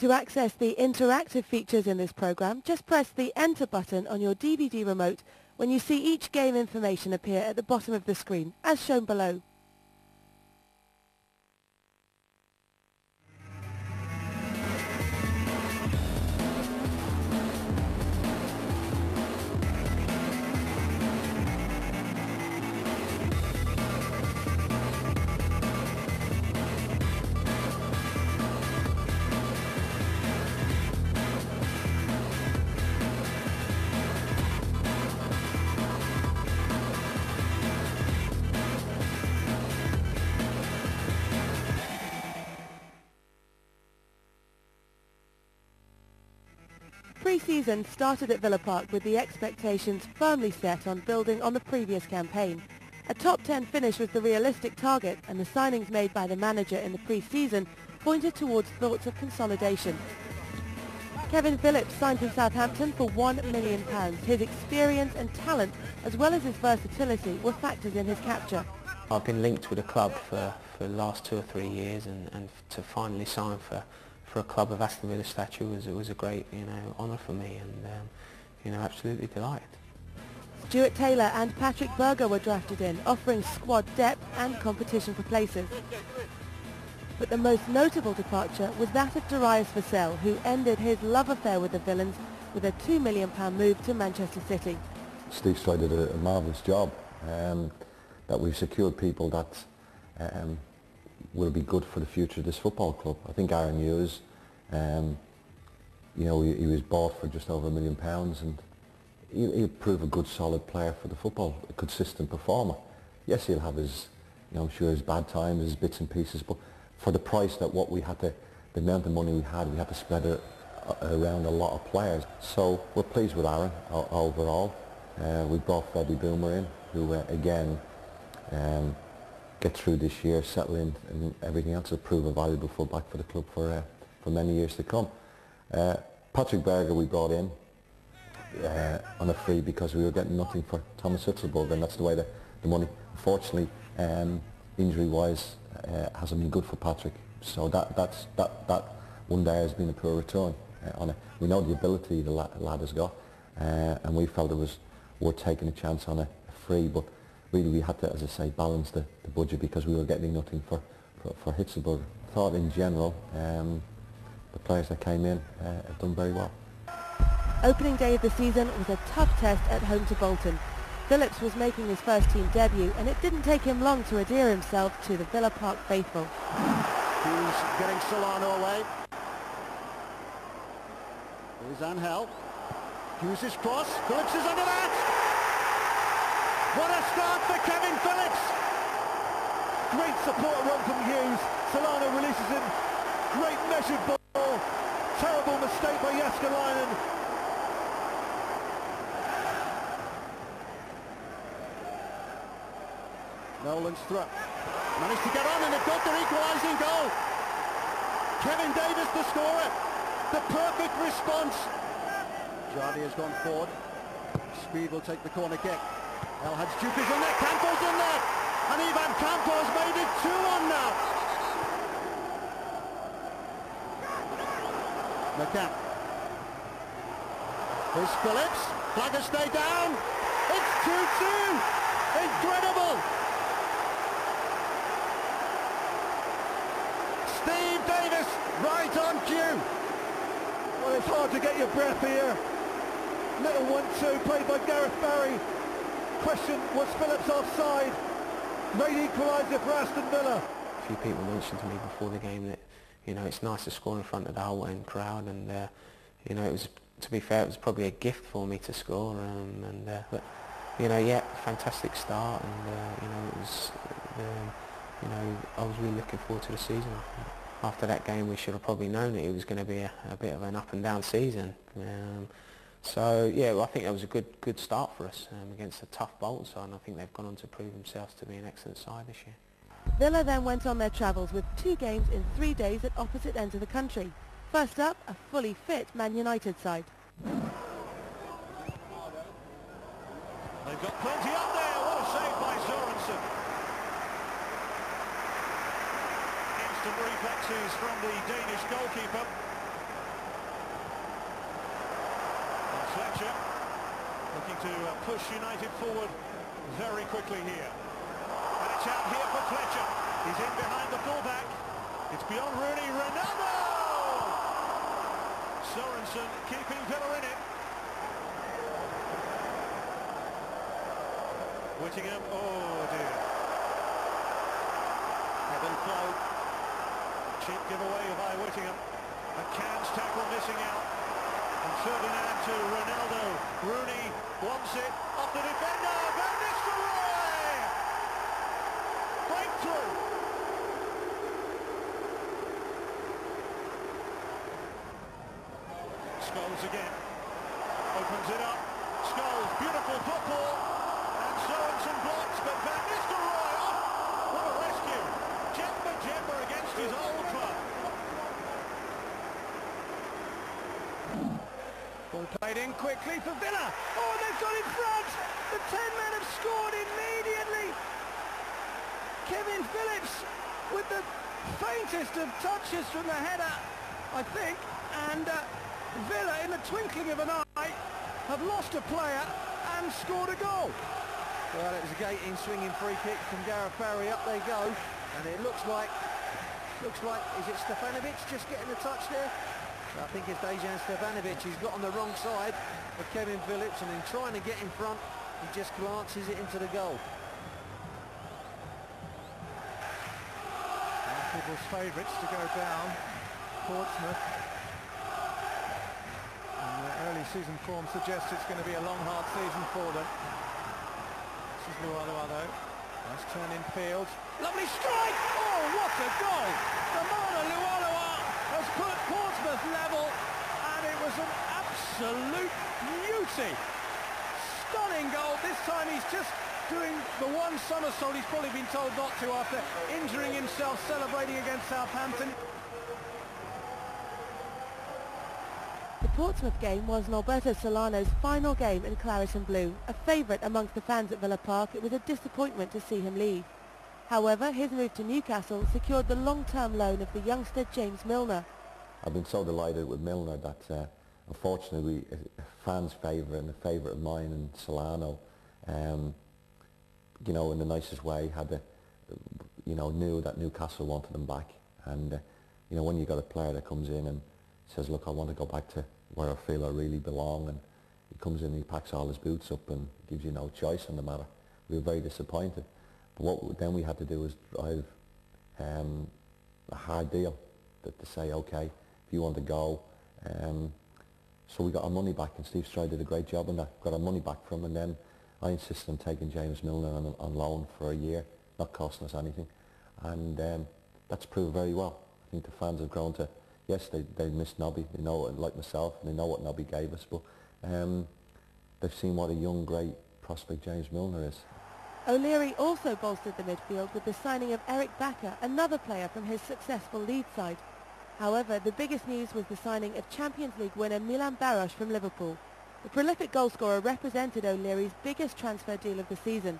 To access the interactive features in this program, just press the Enter button on your DVD remote when you see each game information appear at the bottom of the screen, as shown below. Pre-season started at Villa Park with the expectations firmly set on building on the previous campaign. A top 10 finish was the realistic target, and the signings made by the manager in the pre-season pointed towards thoughts of consolidation. Kevin Phillips signed from Southampton for £1 million. His experience and talent, as well as his versatility, were factors in his capture. I've been linked with the club for the last 2 or 3 years, and to finally sign for a club of Aston Villa stature was a great, honour for me, and absolutely delighted. Stuart Taylor and Patrick Berger were drafted in, offering squad depth and competition for places. But the most notable departure was that of Darius Vassell, who ended his love affair with the Villains with a £2 million move to Manchester City. Steve Stride did a marvellous job, that we've secured people that will be good for the future of this football club. I think Aaron Hughes, he was bought for just over £1 million, and he'll prove a good solid player for the football, a consistent performer. Yes, he'll have his, I'm sure his bad times, his bits and pieces, but for the price that what we had to, the amount of money we had to spread it around a lot of players. So we're pleased with Aaron overall. We brought Freddie Boomer in, who again, get through this year, settle in, and everything else will prove a valuable fullback for the club for many years to come. Patrick Berger we brought in on a free because we were getting nothing for Thomas Hitzlsperger, and that's the way the money, unfortunately, injury-wise, hasn't been good for Patrick. So that one day has been a poor return on it. We know the ability the lad has got, and we felt it was worth taking a chance on a free, but really we had to, as I say, balance the budget because we were getting nothing for Hitzlsperger. I thought in general the players that came in have done very well. Opening day of the season was a tough test at home to Bolton. Phillips was making his first team debut, and it didn't take him long to endear himself to the Villa Park faithful. He's getting Solano away. Here's Angel. Hughes' cross. Phillips is under that! What a start for Kevin Phillips! Great support run from Hughes. Solano releases him. Great measured ball. Terrible mistake by Jääskeläinen. Nolan's throw. Managed to get on, and they've got their equalising goal. Kevin Davis, the scorer. The perfect response. Jardy has gone forward. Speed will take the corner kick. El Hadjouk is in there, Campos in there, and Ivan Campos made it 2-1 now. McCann. Here's Phillips, flag has stayed down. It's 2-2. Incredible. Steve Davis, right on cue. Well, it's hard to get your breath here. Little 1-2 played by Gareth Barry. Question, was Phillips offside? Late equaliser for Aston Villa. A few people mentioned to me before the game that, it's nice to score in front of the whole crowd, and it was, to be fair, it was probably a gift for me to score, but fantastic start, and it was, I was really looking forward to the season. After that game, we should have probably known that it was going to be a bit of an up and down season. So yeah, I think that was a good start for us against a tough Bolton side, and I think they've gone on to prove themselves to be an excellent side this year. Villa then went on their travels with 2 games in 3 days at opposite ends of the country. First up, a fully fit Man United side. They've got plenty up there. What a save by Sorensen. Instant reflexes from the Danish goalkeeper. Fletcher looking to push United forward very quickly here. And it's out here for Fletcher. He's in behind the fullback. It's beyond Rooney. Ronaldo! Sorensen keeping Villa in it. Whittingham, oh dear. Heaven flow. Cheap giveaway by Whittingham. McCann's tackle missing out. And Ferdinand to Ronaldo. Rooney wants it. Off the defender. Van Nistelrooy! Breakthrough. Scholes again. Opens it up. Scholes, beautiful football. And Sorensen blocks, but Van Nistelrooy, oh, what a rescue. Jemba against his old club. Ball played in quickly for Villa. Oh, they've got in front. The 10 men have scored immediately. Kevin Phillips with the faintest of touches from the header, I think. And Villa, in the twinkling of an eye, have lost a player and scored a goal. Well, it was a gating, swinging free kick from Gareth Barry. Up they go, and it looks like, is it Stefanovic just getting the touch there? I think it's Dejan Stefanovic. He's got on the wrong side of Kevin Phillips, and in trying to get in front, he just glances it into the goal. People's favourites to go down, Portsmouth. And their early season form suggests it's going to be a long, hard season for them. This is Lualua. Nice turn in field. Lovely strike! Oh, what a goal! Ramona Lualua has put Portsmouth level, and it was an absolute beauty. Stunning goal. This time he's just doing the one somersault he's probably been told not to after injuring himself celebrating against Southampton. The Portsmouth game was Norberto Solano's final game in Claret and Blue. A favourite amongst the fans at Villa Park, it was a disappointment to see him leave. However, his move to Newcastle secured the long-term loan of the youngster James Milner. I've been so delighted with Milner that unfortunately a fan's favourite and a favourite of mine and Solano, you know, in the nicest way, had the, you know, knew that Newcastle wanted him back. And you know, when you got a player that comes in and says, look, I want to go back to where I feel I really belong, and he comes in and he packs all his boots up and gives you no choice on the matter. We were very disappointed. But what then we had to do was drive a hard deal to say, okay, if you want to go. So we got our money back, and Steve Stride did a great job on that. Got our money back from him, and then I insisted on taking James Milner on loan for a year, not costing us anything. And that's proved very well. I think the fans have grown to, yes, they miss Nobby, they know it, like myself, and they know what Nobby gave us, but they've seen what a young, great prospect James Milner is. O'Leary also bolstered the midfield with the signing of Eric Bakker, another player from his successful Leeds side. However, the biggest news was the signing of Champions League winner Milan Baros from Liverpool. The prolific goalscorer represented O'Leary's biggest transfer deal of the season.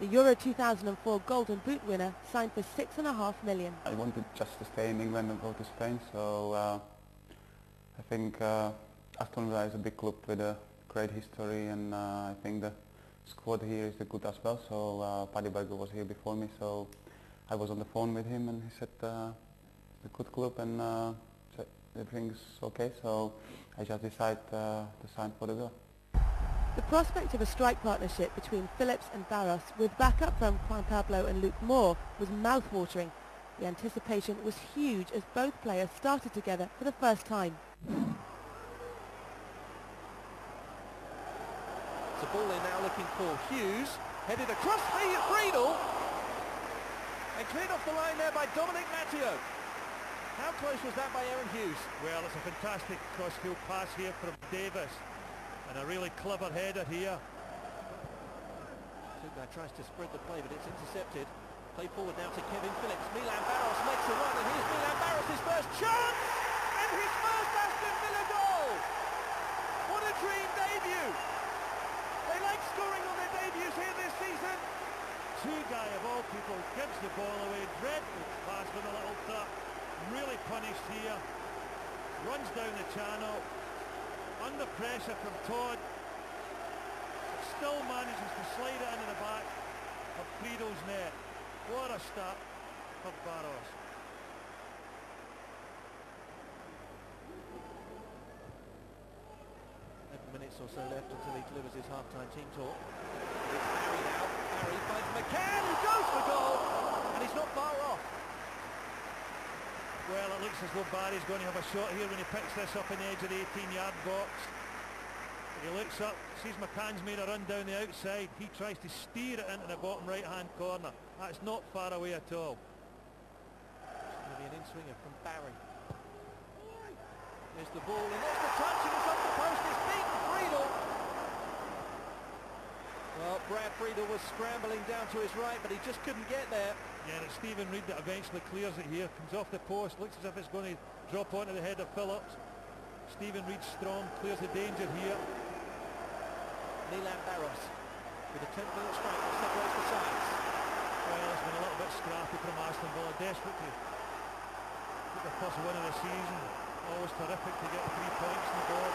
The Euro 2004 Golden Boot winner signed for $6.5 million. I wanted just to stay in England and go to Spain, so I think Aston Villa is a big club with a great history, and I think the squad here is good as well. So Paddy Berger was here before me, so I was on the phone with him, and he said it's a good club and everything's okay. So I just decided to sign for the Villa. The prospect of a strike partnership between Phillips and Barros, with backup from Juan Pablo and Luke Moore, was mouth-watering. The anticipation was huge as both players started together for the first time. The ball in now looking for Hughes, headed across the Friedel, and cleared off the line there by Dominic Matteo. How close was that by Aaron Hughes? Well, it's a fantastic cross-field pass here from Davis, and a really clever header here. Tuga tries to spread the play, but it's intercepted. Play forward now to Kevin Phillips. Milan Baros makes a run, and here's Milan Baros' first chance, and his first Aston Villa goal! What a dream debut! They like scoring on their debuts here this season. Tuga, of all people, gives the ball away. Dreadful pass with a little tap. Really punished here. Runs down the channel. Under pressure from Todd. Still manages to slide it into the back of Friedl's net. What a start for Barros. Minutes or so left until he delivers his half-time team talk. It's Harry now. Harry finds McCann, who goes for goal, and he's not far off. Well, it looks as though Barry's going to have a shot here when he picks this up in the edge of the 18-yard box. He looks up, sees McCann's made a run down the outside. He tries to steer it into the bottom right-hand corner. That's not far away at all. It's going to be an in-swinger from Barry. There's the ball, and there's the touch, and it's off the post. It's beaten Friedl. Well, Brad Friedl was scrambling down to his right, but he just couldn't get there. Yeah, and it's Stephen Reid that eventually clears it here. Comes off the post, looks as if it's going to drop onto the head of Phillips. Stephen Reid strong, clears the danger here. Nilan Barros with a 10-minute strike that separates the sides. Well, it's been a little bit scrappy from Aston Villa, desperate to get the first win of the season. Always terrific to get 3 points on the board.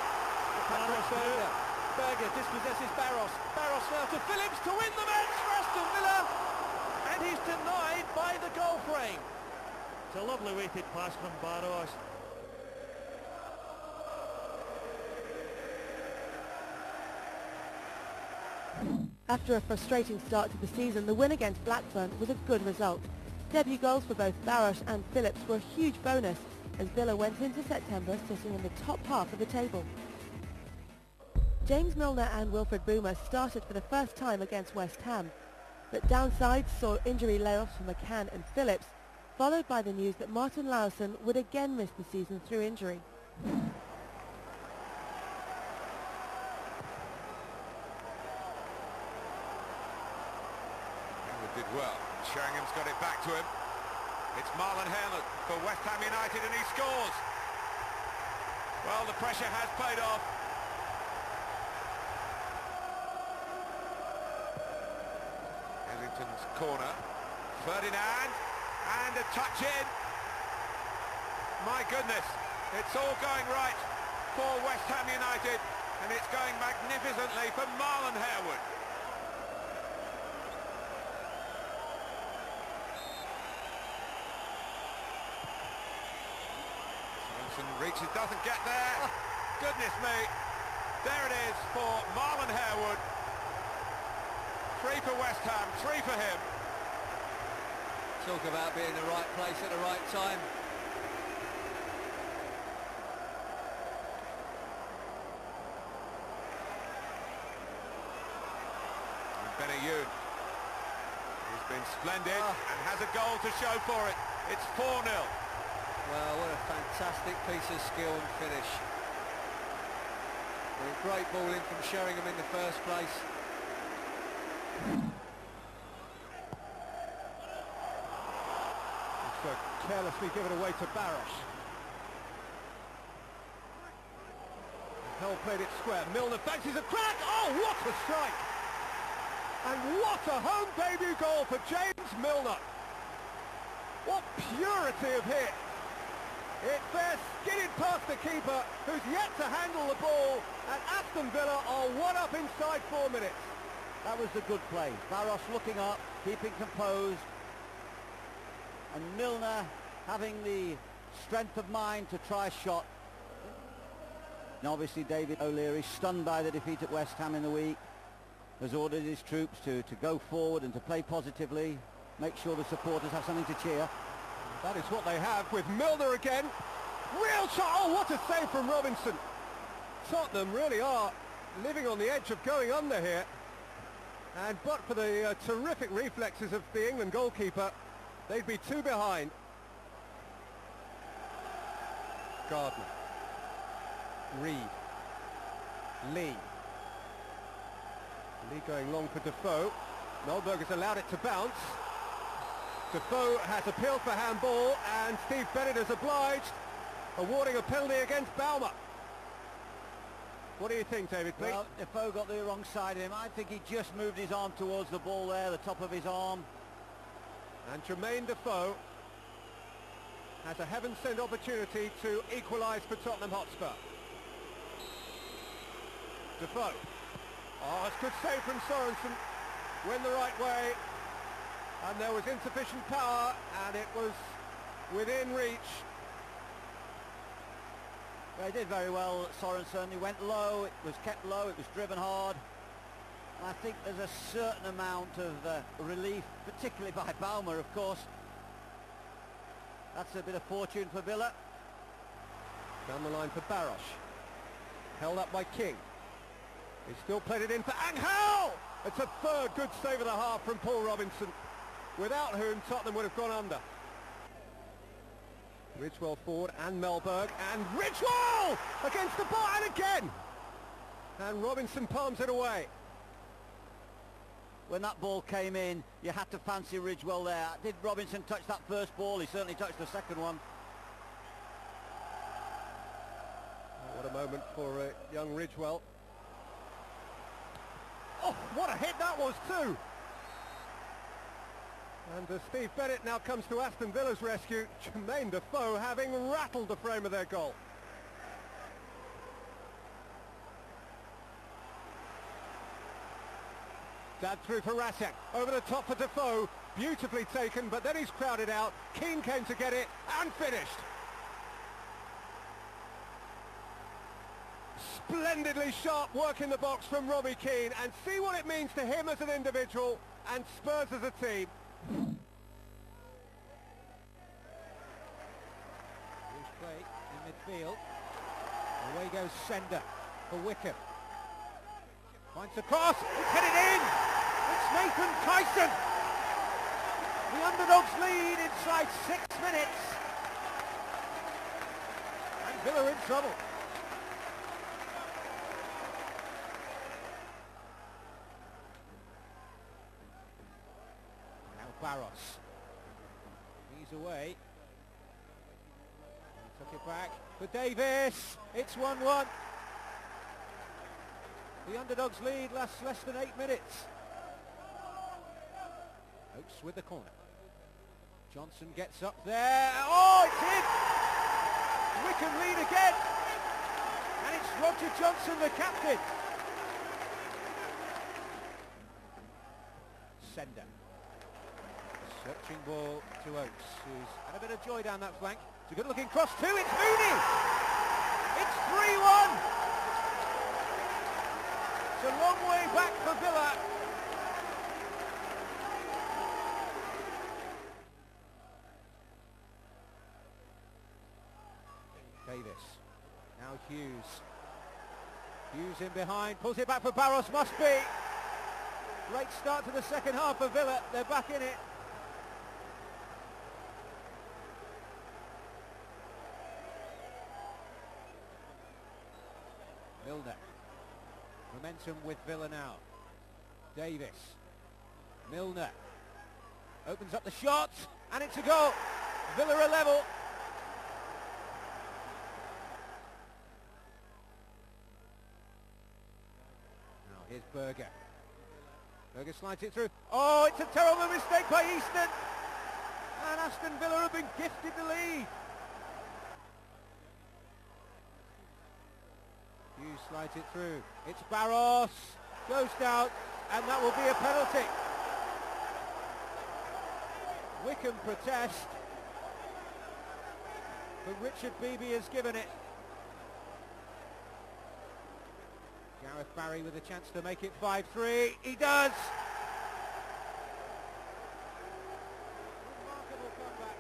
Berger dispossesses Barros. Barros now to Phillips to win the match for Aston Villa. And he's denied by the goal frame. It's a lovely weighted pass from Barros. After a frustrating start to the season, the win against Blackburn was a good result. Debut goals for both Barros and Phillips were a huge bonus, as Villa went into September sitting in the top half of the table. James Milner and Wilfred Boomer started for the first time against West Ham, but downsides saw injury layoffs for McCann and Phillips, followed by the news that Martin Laursen would again miss the season through injury. Did well. Sheringham's got it back to him. It's Marlon Harewood for West Ham United, and he scores. Well, the pressure has paid off. Ellington's corner. Ferdinand, and a touch in. My goodness, it's all going right for West Ham United, and it's going magnificently for Marlon Harewood. Reaches, doesn't get there. Oh, goodness me. There it is for Marlon Harewood. 3 for West Ham, 3 for him. Talk about being in the right place at the right time. And Benayoun, he's been splendid and has a goal to show for it. It's 4-0. Well, what a fantastic piece of skill and finish. A great ball in from Sheringham in the first place. So carelessly given away to Barros. Hell played it square. Milner fancies a crack. Oh, what a strike! And what a home debut goal for James Milner. What purity of hit. It fair skidded past the keeper, who's yet to handle the ball, and Aston Villa are one up inside 4 minutes. That was a good play. Barros looking up, keeping composed, and Milner having the strength of mind to try a shot. And obviously David O'Leary, stunned by the defeat at West Ham in the week, has ordered his troops to go forward and to play positively, make sure the supporters have something to cheer. That is what they have with Milner again. Real shot. Oh, what a save from Robinson. Tottenham really are living on the edge of going under here. And but for the terrific reflexes of the England goalkeeper, they'd be 2 behind. Gardner. Reed. Lee. Lee going long for Defoe. Nolberg has allowed it to bounce. Defoe has appealed for handball, and Steve Bennett has obliged, awarding a penalty against Baumer. What do you think, David, please? Well, Defoe got the wrong side of him. I think he just moved his arm towards the ball there, the top of his arm. And Jermaine Defoe has a heaven-sent opportunity to equalise for Tottenham Hotspur. Defoe. Oh, it's good save from Sorensen. Went the right way. And there was insufficient power, and it was within reach. He did very well, Sorensen. He went low, it was kept low, it was driven hard. And I think there's a certain amount of relief, particularly by Baumer, of course. That's a bit of fortune for Villa. Down the line for Barros. Held up by King. He still played it in for Angel! It's a third good save of the half from Paul Robinson, without whom Tottenham would have gone under. Ridgewell forward and Melberg, and Ridgewell against the bar, and again! And Robinson palms it away. When that ball came in, you had to fancy Ridgewell there. Did Robinson touch that first ball? He certainly touched the second one. What a moment for young Ridgewell. Oh, what a hit that was too! And Steve Bennett now comes to Aston Villa's rescue. Jermaine Defoe having rattled the frame of their goal. Dad through for Rasek, over the top for Defoe, beautifully taken, but then he's crowded out. Keane came to get it, and finished. Splendidly sharp work in the box from Robbie Keane, and see what it means to him as an individual, and Spurs as a team. Loose play in midfield. Away goes Sender for Wickham. Finds the cross, it's headed in! It's Nathan Tyson! The underdogs lead inside 6 minutes. And Villa in trouble. Now Barros. He's away. He took it back for Davis. It's 1-1. The underdogs lead lasts less than 8 minutes. Oakes with the corner. Johnson gets up there. Oh, it's in! Wickham lead again. And it's Roger Johnson, the captain. Sender. Searching ball to Oakes, who's had a bit of joy down that flank. It's a good looking cross too. It's Mooney! It's 3-1! It's a long way back for Villa. Davis. Now Hughes. Hughes in behind. Pulls it back for Barros. Must be. Great start to the second half for Villa. They're back in it. Milner. Momentum with Villa now. Davis. Milner. Opens up the shot, and it's a goal. Villa are level. Now here's Berger. Berger slides it through. Oh, it's a terrible mistake by Easton. And Aston Villa have been gifted the lead. Hughes slides it through. It's Barros. Goes down, and that will be a penalty. Wickham protest. But Richard Beebe has given it. Gareth Barry with a chance to make it 5-3. He does! Remarkable comeback.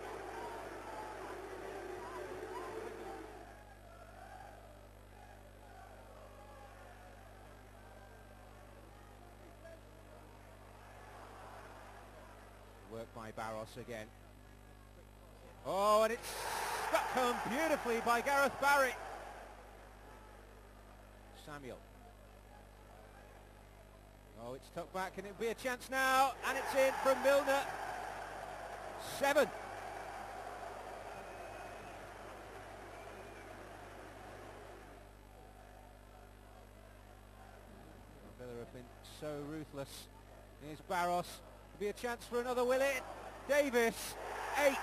Work by Barros again. Oh, and it's struck home beautifully by Gareth Barry. Samuel. Oh, it's tucked back, and it'll be a chance now, and it's in from Milner. 7. Villa have been so ruthless. Here's Barros. There'll be a chance for another, will it? Davis. 8.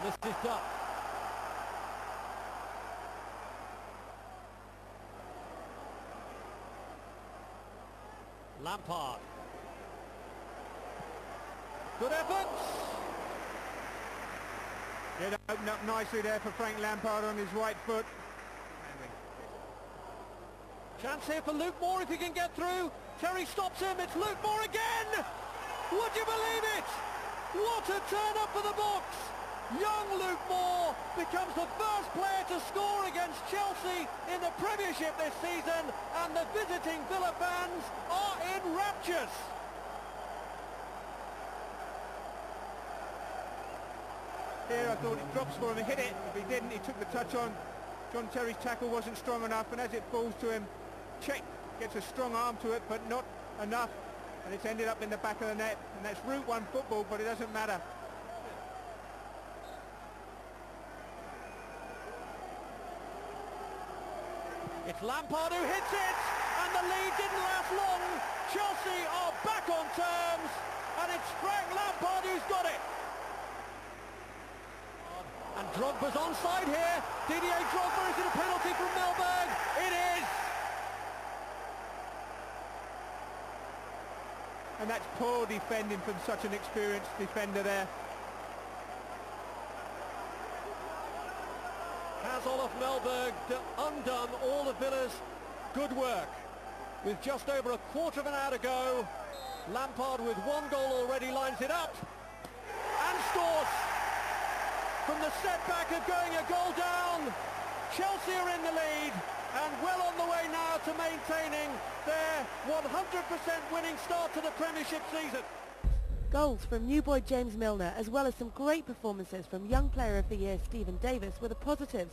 This is done. Lampard. Good efforts. It opened up nicely there for Frank Lampard on his right foot. Chance here for Luke Moore if he can get through. Terry stops him. It's Luke Moore again. Would you believe it? What a turn up for the box. Young Luke Moore becomes the first player to score against Chelsea in the Premiership this season, and the visiting Villa fans are in raptures. Here I thought it drops for him, he hit it. If he didn't, he took the touch on. John Terry's tackle wasn't strong enough, and as it falls to him, Check gets a strong arm to it, but not enough, and it's ended up in the back of the net, and that's Route 1 football, but it doesn't matter. It's Lampard who hits it, and the lead didn't last long. Chelsea are back on terms, and it's Frank Lampard who's got it. And Drogba's onside here. Didier Drogba, is it a penalty from Melberg? It is! And that's poor defending from such an experienced defender there. Has Olaf Melberg undone all of Villa's good work? With just over a quarter of an hour to go, Lampard with one goal already lines it up and scores. From the setback of going a goal down, Chelsea are in the lead and well on the way now to maintaining their 100% winning start to the Premiership season. Goals from new boy James Milner, as well as some great performances from Young Player of the Year Stephen Davis, were the positives.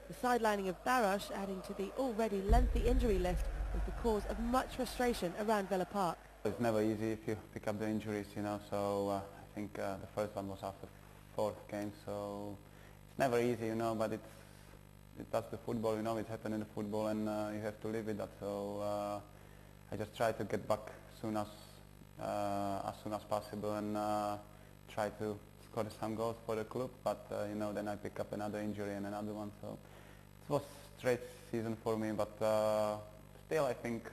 The sidelining of Barosh, adding to the already lengthy injury list, was the cause of much frustration around Villa Park. It's never easy if you pick up the injuries, you know, so I think the first one was after 4th game, so it's never easy, you know, but that's the football, you know, it's happened in the football, and you have to live with that. So I just try to get back as soon as possible, and try to score some goals for the club. But you know, then I pick up another injury and another one, so it was a straight season for me. But still, I think,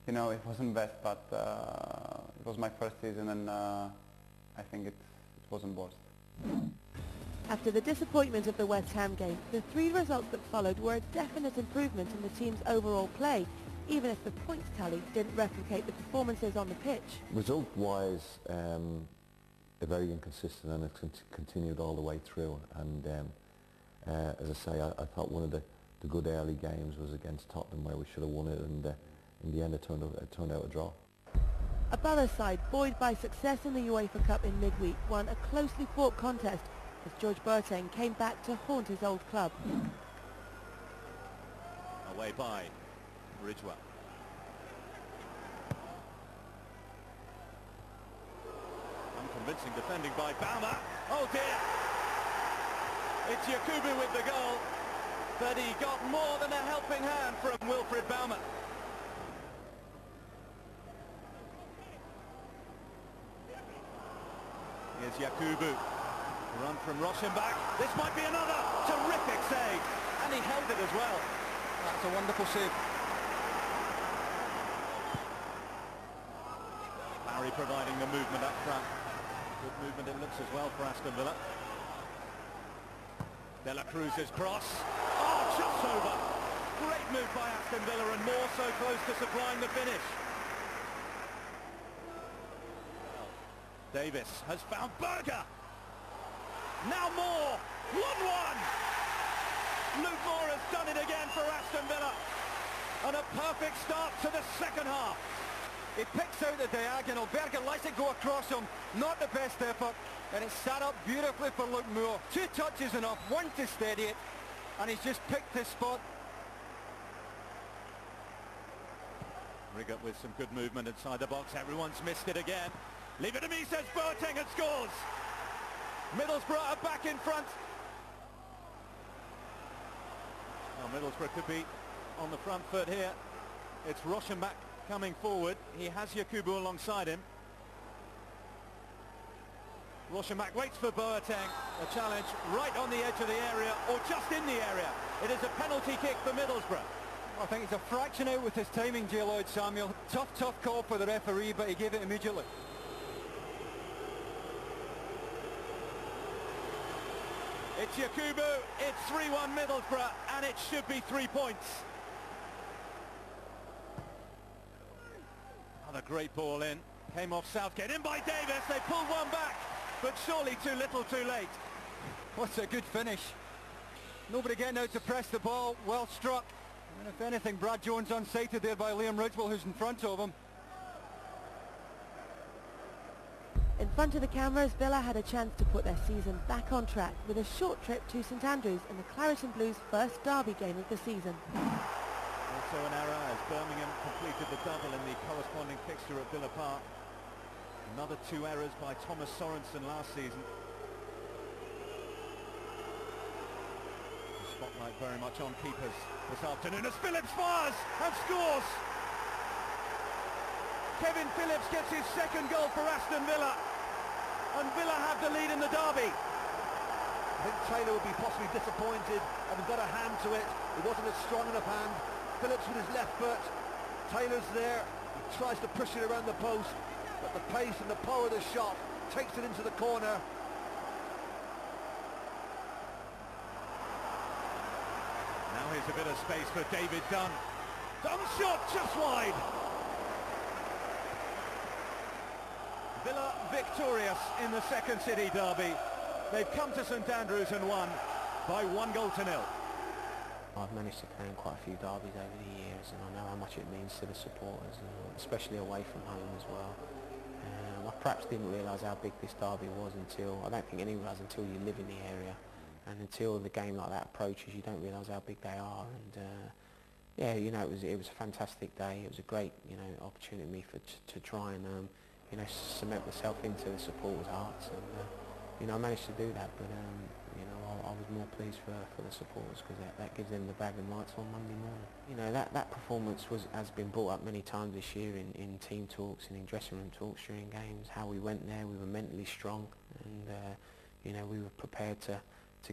you know, it wasn't best, but it was my first season, and I think it wasn't worst. After the disappointment of the West Ham game, the 3 results that followed were a definite improvement in the team's overall play, even if the points tally didn't replicate the performances on the pitch. Result-wise, they're very inconsistent, and it's continued all the way through. And as I say, I thought one of the good early games was against Tottenham, where we should have won it, and in the end it turned out a draw. A Borough side buoyed by success in the UEFA Cup in midweek won a closely fought contest as George Boateng came back to haunt his old club. Away by Ridgewell. Unconvincing defending by Baumer. Oh dear! It's Yakubu with the goal, but he got more than a helping hand from Wilfried Baumer. Here's Yakubu. Run from Rochenbach. This might be another terrific save, and he held it as well. That's a wonderful save. Barry providing the movement up front. Good movement it looks as well for Aston Villa. De La Cruz's cross. Oh, just over. Great move by Aston Villa, and more so close to supplying the finish. Davis has found Berger. Now Moore. 1-1. Luke Moore has done it again for Aston Villa. And a perfect start to the second half. He picks out the diagonal. Berger lets it go across him. Not the best effort. And it's set up beautifully for Luke Moore. 2 touches enough, 1 to steady it. And he's just picked his spot. Riggott with some good movement inside the box. Everyone's missed it again. Leave it to me, says Boateng, and scores. Middlesbrough are back in front. Well, Middlesbrough could be on the front foot here. It's Rochenbach coming forward. He has Yakubu alongside him. Roshamak waits for Boateng. A challenge right on the edge of the area, or just in the area. It is a penalty kick for Middlesbrough. I think it's a fraction out with his timing, J. Lloyd Samuel. Tough call for the referee, but he gave it immediately. It's Yakubu, it's 3-1 Middlesbrough, and it should be 3 points. Another great ball in. Came off Southgate, in by Davis. They pulled one back, but surely too little too late. What's a good finish. Nobody getting out to press the ball, well struck. And if anything, Brad Jones unsighted there by Liam Ridgewell, who's in front of him. In front of the cameras, Villa had a chance to put their season back on track with a short trip to St Andrews in the Claret and Blues' first derby game of the season. Also an error as Birmingham completed the double in the corresponding fixture at Villa Park. Another 2 errors by Thomas Sorensen last season. The spotlight very much on keepers this afternoon as Phillips fires and scores! Kevin Phillips gets his second goal for Aston Villa, and Villa have the lead in the derby. I think Taylor would be possibly disappointed, having got a hand to it. It wasn't a strong enough hand. Phillips with his left foot. Taylor's there. He tries to push it around the post, but the pace and the power of the shot takes it into the corner. Now here's a bit of space for David Dunn. Dunn's shot just wide. Villa victorious in the Second City derby. They've come to St Andrews and won by 1-0. I've managed to play in quite a few derbies over the years, and I know how much it means to the supporters, especially away from home as well. I perhaps didn't realise how big this derby was until, I don't think anyone does until you live in the area, and until the game like that approaches you don't realise how big they are. And yeah, you know, it was a fantastic day. It was a great, you know, opportunity for to try and you know, cement myself into the supporters' hearts, and you know, I managed to do that. But you know, I was more pleased for the supporters, because that gives them the bragging rights on Monday morning. You know, that performance has been brought up many times this year in team talks and in dressing room talks during games. How we went there, we were mentally strong, and you know, we were prepared to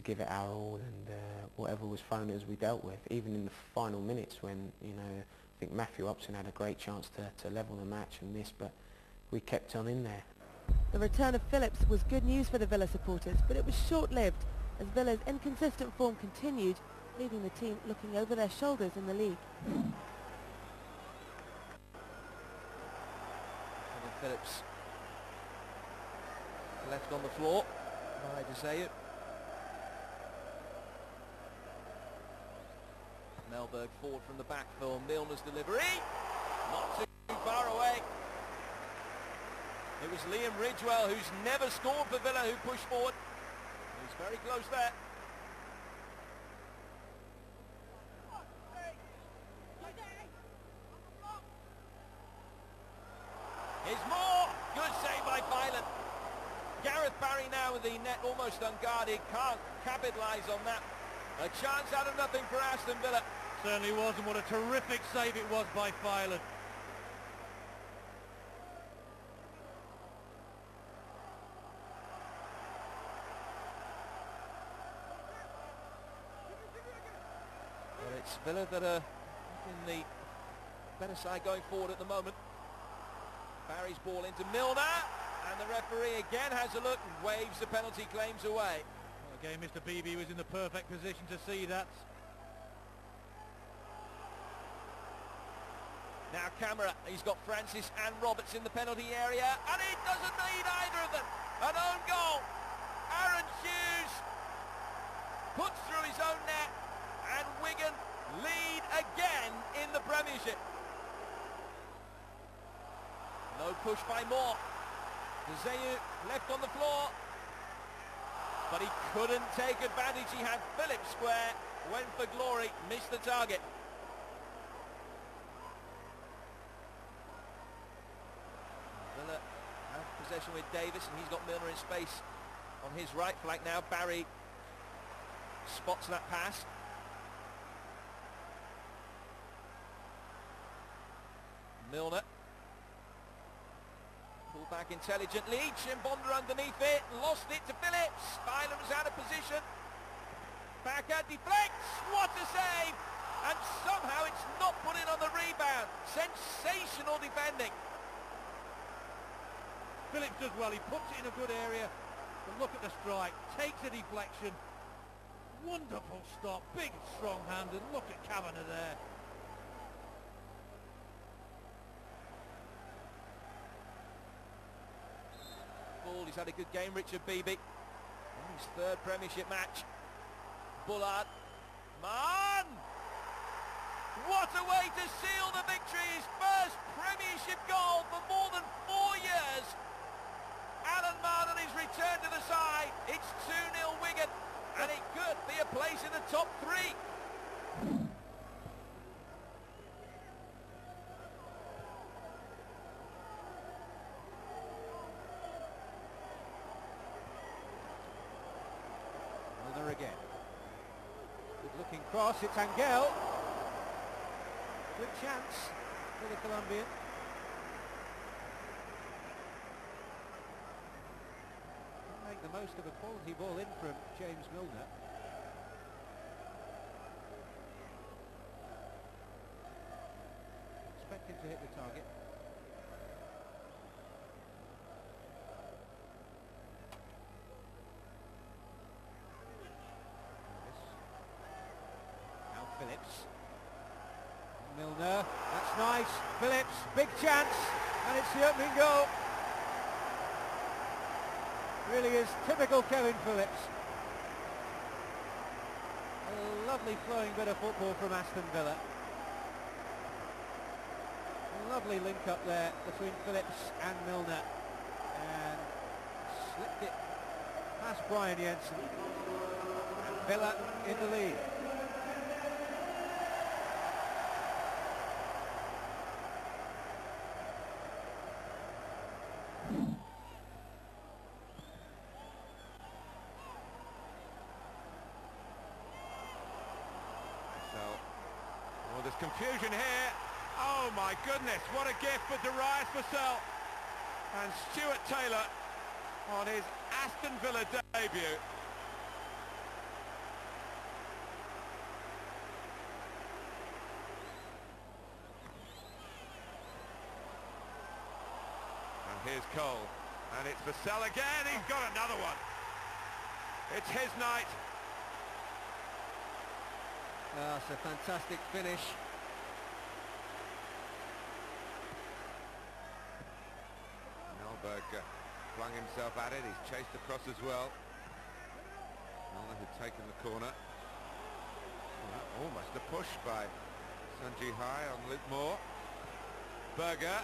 give it our all, and whatever was thrown at us we dealt with. Even in the final minutes, when, you know, I think Matthew Upson had a great chance to level the match and miss, but we kept on in there. The return of Phillips was good news for the Villa supporters, but it was short-lived as Villa's inconsistent form continued, leaving the team looking over their shoulders in the league. Phillips left on the floor by Deseu. Melberg forward from the back for Milner's delivery. Not too far away. It was Liam Ridgewell, who's never scored for Villa, who pushed forward. He's very close there. Here's more. Good save by Filan. Gareth Barry now with the net almost unguarded. Can't capitalise on that. A chance out of nothing for Aston Villa. Certainly was, and what a terrific save it was by Filan. Well, it's Villa that are in the better side going forward at the moment. Barry's ball into Milner, and the referee again has a look and waves the penalty claims away. Well, again, Mr. Beebe was in the perfect position to see that. Now Camera, he's got Francis and Roberts in the penalty area, and he doesn't need either of them. An own goal. Aaron Hughes puts through his own net, and Wigan lead again in the Premiership. No push by Moore. Deseu left on the floor, but he couldn't take advantage. He had Phillips square, went for glory, missed the target. Villa have possession with Davis, and he's got Milner in space on his right flank now. Barry spots that pass. Milner Pulled back intelligently, Chimbonda underneath it, lost it to Phillips. Ireland was out of position. Backhand deflects, what a save! And somehow it's not put in on the rebound. Sensational defending. Phillips does well, he puts it in a good area. But look at the strike, takes a deflection. Wonderful stop, big strong hand, and look at Kavanagh there. Ball, he's had a good game, Richard Beebe. His third Premiership match. Bullard. Man! What a way to seal the victory! His first Premiership goal for more than 4 years. Alan Marden is returned to the side. It's 2-0 Wigan, and it could be a place in the top 3. Milner again. Good looking cross, it's Angel. Good chance for the Colombian. Make the most of a quality ball in from James Milner. Expect him to hit the target. Now Phillips. Milner, that's nice. Phillips, big chance, and it's the opening goal. Really is typical Kevin Phillips. A lovely flowing bit of football from Aston Villa. A lovely link up there between Phillips and Milner. And slipped it past Brian Jensen. And Villa in the lead. There's confusion here. Oh my goodness, what a gift for Darius Vassell and Stuart Taylor on his Aston Villa debut. And here's Cole, and it's Vassell again. He's got another one. It's his night. It's a fantastic finish. Melberg flung himself at it. He's chased across as well. Milner had taken the corner. Almost a push by Sanji High on Luke Moore. Berger,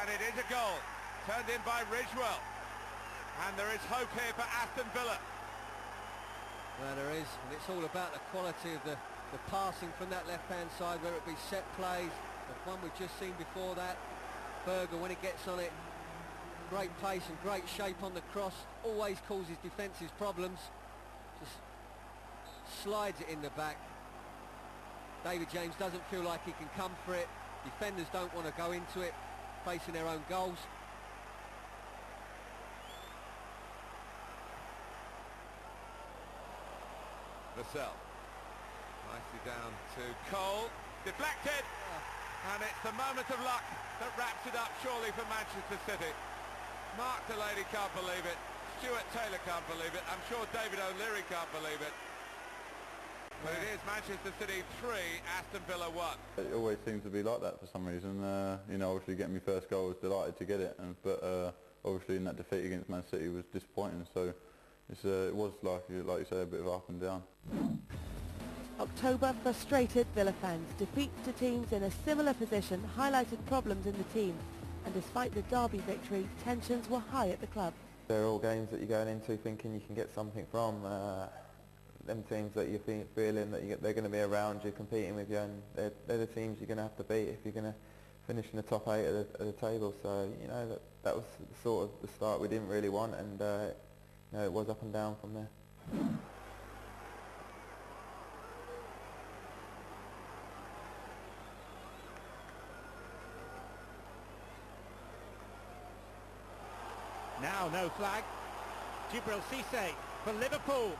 and it is a goal. Turned in by Ridgewell. And there is hope here for Aston Villa. Well, there is, and it's all about the quality of the passing from that left-hand side, whether it be set plays, the one we've just seen before that. Berger, when he gets on it, great pace and great shape on the cross, always causes defences problems. Just slides it in the back. David James doesn't feel like he can come for it. Defenders don't want to go into it, facing their own goals. Vassell, nicely down to Cole, deflected, and it's the moment of luck that wraps it up surely for Manchester City. Mark Delaney can't believe it, Stuart Taylor can't believe it, I'm sure David O'Leary can't believe it. But it is Manchester City 3, Aston Villa 1. It always seems to be like that for some reason. You know, obviously getting my first goal, I was delighted to get it, but obviously in that defeat against Man City was disappointing. So it was like you say, a bit of up and down. October frustrated Villa fans. Defeats to teams in a similar position highlighted problems in the team, and despite the derby victory, tensions were high at the club. They're all games that you're going into thinking you can get something from. Them teams that you're feeling that they're going to be around you, competing with you, and they're the teams you're going to have to beat if you're going to finish in the top 8 of the table. So you know that was sort of the start we didn't really want, and you know, it was up and down from there. Now no flag. Jibril Cisse for Liverpool.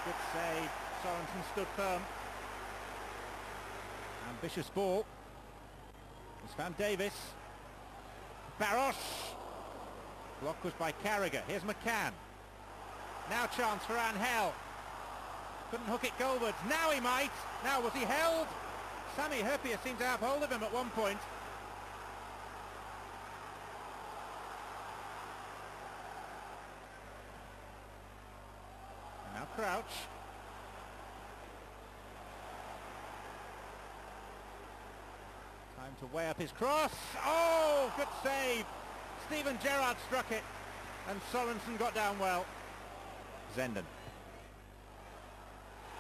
Good save. Sorensen stood firm. Ambitious ball. It's found Davis. Barros. Block was by Carragher. Here's McCann. Now chance for Angel. Couldn't hook it goalwards. Now he might. Now was he held? Sami Hyypiä seemed to have hold of him at one point. And now Crouch. Time to weigh up his cross. Oh, good save. Steven Gerrard struck it. And Sorensen got down well. Zenden.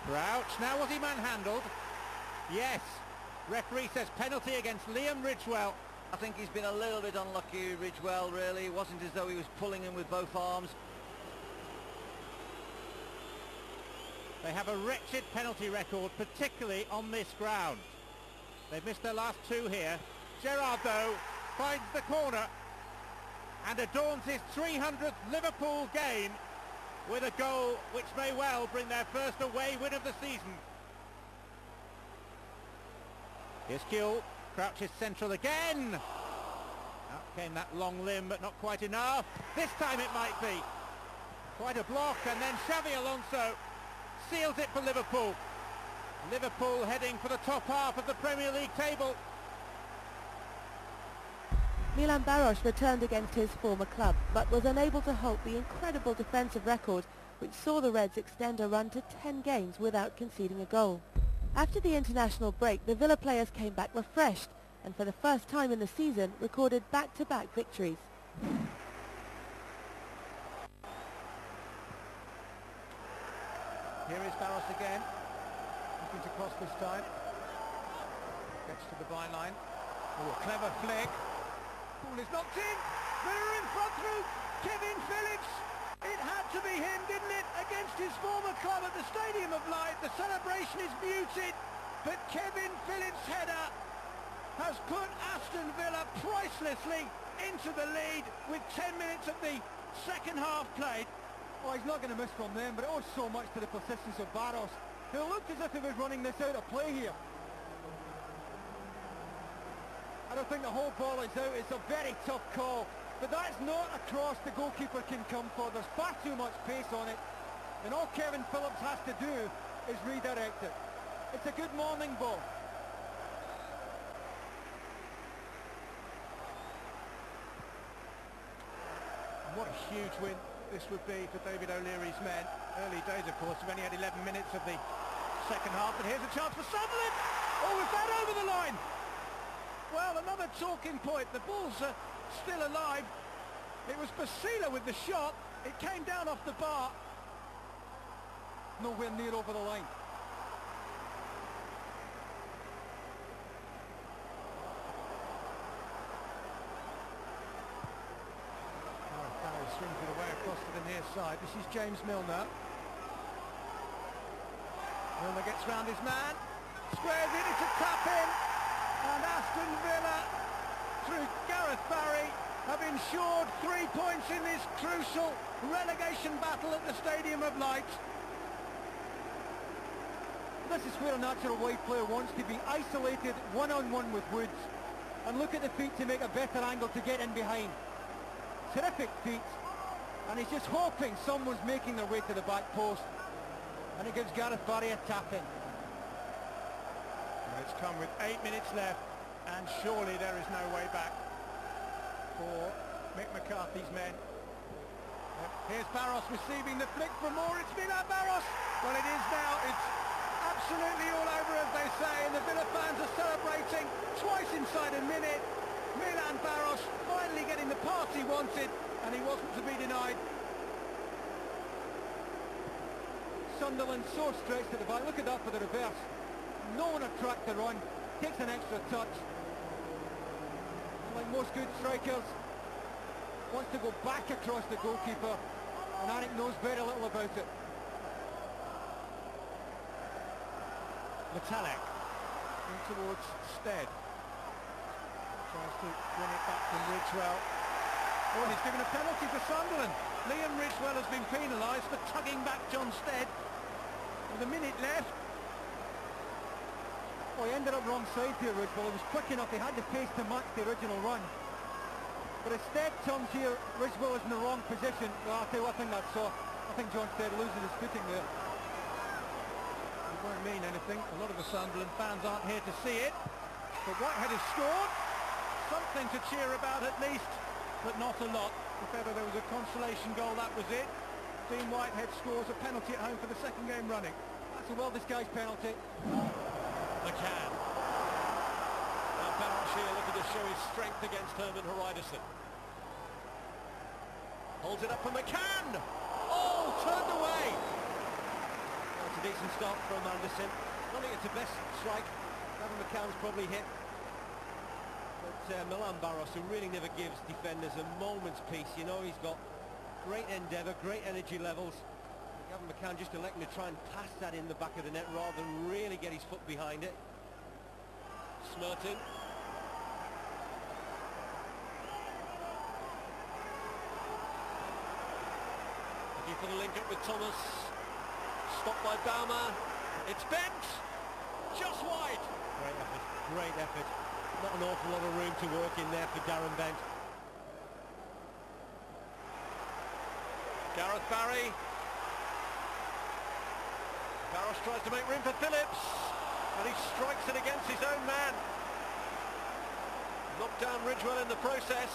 Crouch. Now was he manhandled? Yes. Referee says penalty against Liam Ridgewell. I think he's been a little bit unlucky, Ridgewell, really. It wasn't as though he was pulling him with both arms. They have a wretched penalty record, particularly on this ground. They've missed their last two here. Gerrard, though, finds the corner and adorns his 300th Liverpool game with a goal which may well bring their first away win of the season. Here's Kuhl. Crouch is central again. Out came that long limb, but not quite enough. This time it might be. Quite a block, and then Xavi Alonso seals it for Liverpool. Liverpool heading for the top half of the Premier League table. Milan Baros returned against his former club, but was unable to halt the incredible defensive record which saw the Reds extend a run to 10 games without conceding a goal. After the international break, the Villa players came back refreshed and for the first time in the season recorded back-to-back victories. Here is Barros again, looking to cross this time. Gets to the byline. Oh, a clever flick. Ball is knocked in. Villa in front through Kevin Phillips. It had to be him, didn't it? Against his former club at the Stadium of Light. The celebration is muted, but Kevin Phillips' header has put Aston Villa pricelessly into the lead with 10 minutes of the second half played. Oh, he's not going to miss from them, but it owes so much to the persistence of Barros, who looked as if he was running this out of play here. I don't think the whole ball is out. It's a very tough call, but that's not a cross the goalkeeper can come for. There's far too much pace on it, and all Kevin Phillips has to do is redirect it. It's a good morning ball. And what a huge win this would be for David O'Leary's men. Early days, of course, have only had 11 minutes of the second half, but here's a chance for Sunderland. Oh, was that over the line? Well, another talking point. The ball's still alive. It was Basila with the shot. It came down off the bar. Nowhere near over the line. Barry swings it away across to the near side. This is James Milner. Milner gets round his man. Squares it. It's a tap in. And Aston Villa, through Gareth Barry, have ensured 3 points in this crucial relegation battle at the Stadium of Light. This is where a natural wide player wants to be, isolated one-on-one with Woods, and look at the feet to make a better angle to get in behind. Terrific feet, and he's just hoping someone's making their way to the back post, and it gives Gareth Barry a tap in. It's come with 8 minutes left, and surely there is no way back for Mick McCarthy's men. Here's Barros receiving the flick from Moore. It's Milan Barros. Well, it is now. It's absolutely all over, as they say, and the Villa fans are celebrating twice inside a minute. Milan Barros finally getting the pass he wanted, and he wasn't to be denied. Sunderland so stretched at the back. Look at that for the reverse. No one attract the run, takes an extra touch. And like most good strikers, wants to go back across the goalkeeper, and Anik knows very little about it. Metallic in towards Stead. Tries to win it back from Ridgewell. Oh, and he's given a penalty for Sunderland. Liam Ridgewell has been penalised for tugging back John Stead with a minute left. Oh, he ended up wrong side here, Ridgewell. He was quick enough, he had the pace to match the original run. But if Stead turns here, Ridgewell is in the wrong position. Well, I'll tell you what, I think that's soft. I think John Stead loses his footing there. It won't mean anything. A lot of the Sunderland fans aren't here to see it. But Whitehead has scored. Something to cheer about at least, but not a lot. If ever there was a consolation goal, that was it. Dean Whitehead scores a penalty at home for the second game running. That's a well-disguised penalty. McCann. Now Barrosh here looking to show his strength against Herman Hreiderson. Holds it up for McCann. Oh, turned away. That's a decent start from Anderson. I don't think it's the best strike. Kevin McCann's probably hit. But Milan Barros, who really never gives defenders a moment's peace. You know, he's got great endeavour, great energy levels. Gavin McCann just electing to try and pass that in the back of the net rather than really get his foot behind it. Smerton. Looking for the link-up with Thomas. Stopped by Baumer. It's bent. Just wide. Great effort, great effort. Not an awful lot of room to work in there for Darren Bent. Gareth Barry. Barros tries to make room for Phillips, and he strikes it against his own man. Knocked down Ridgewell in the process.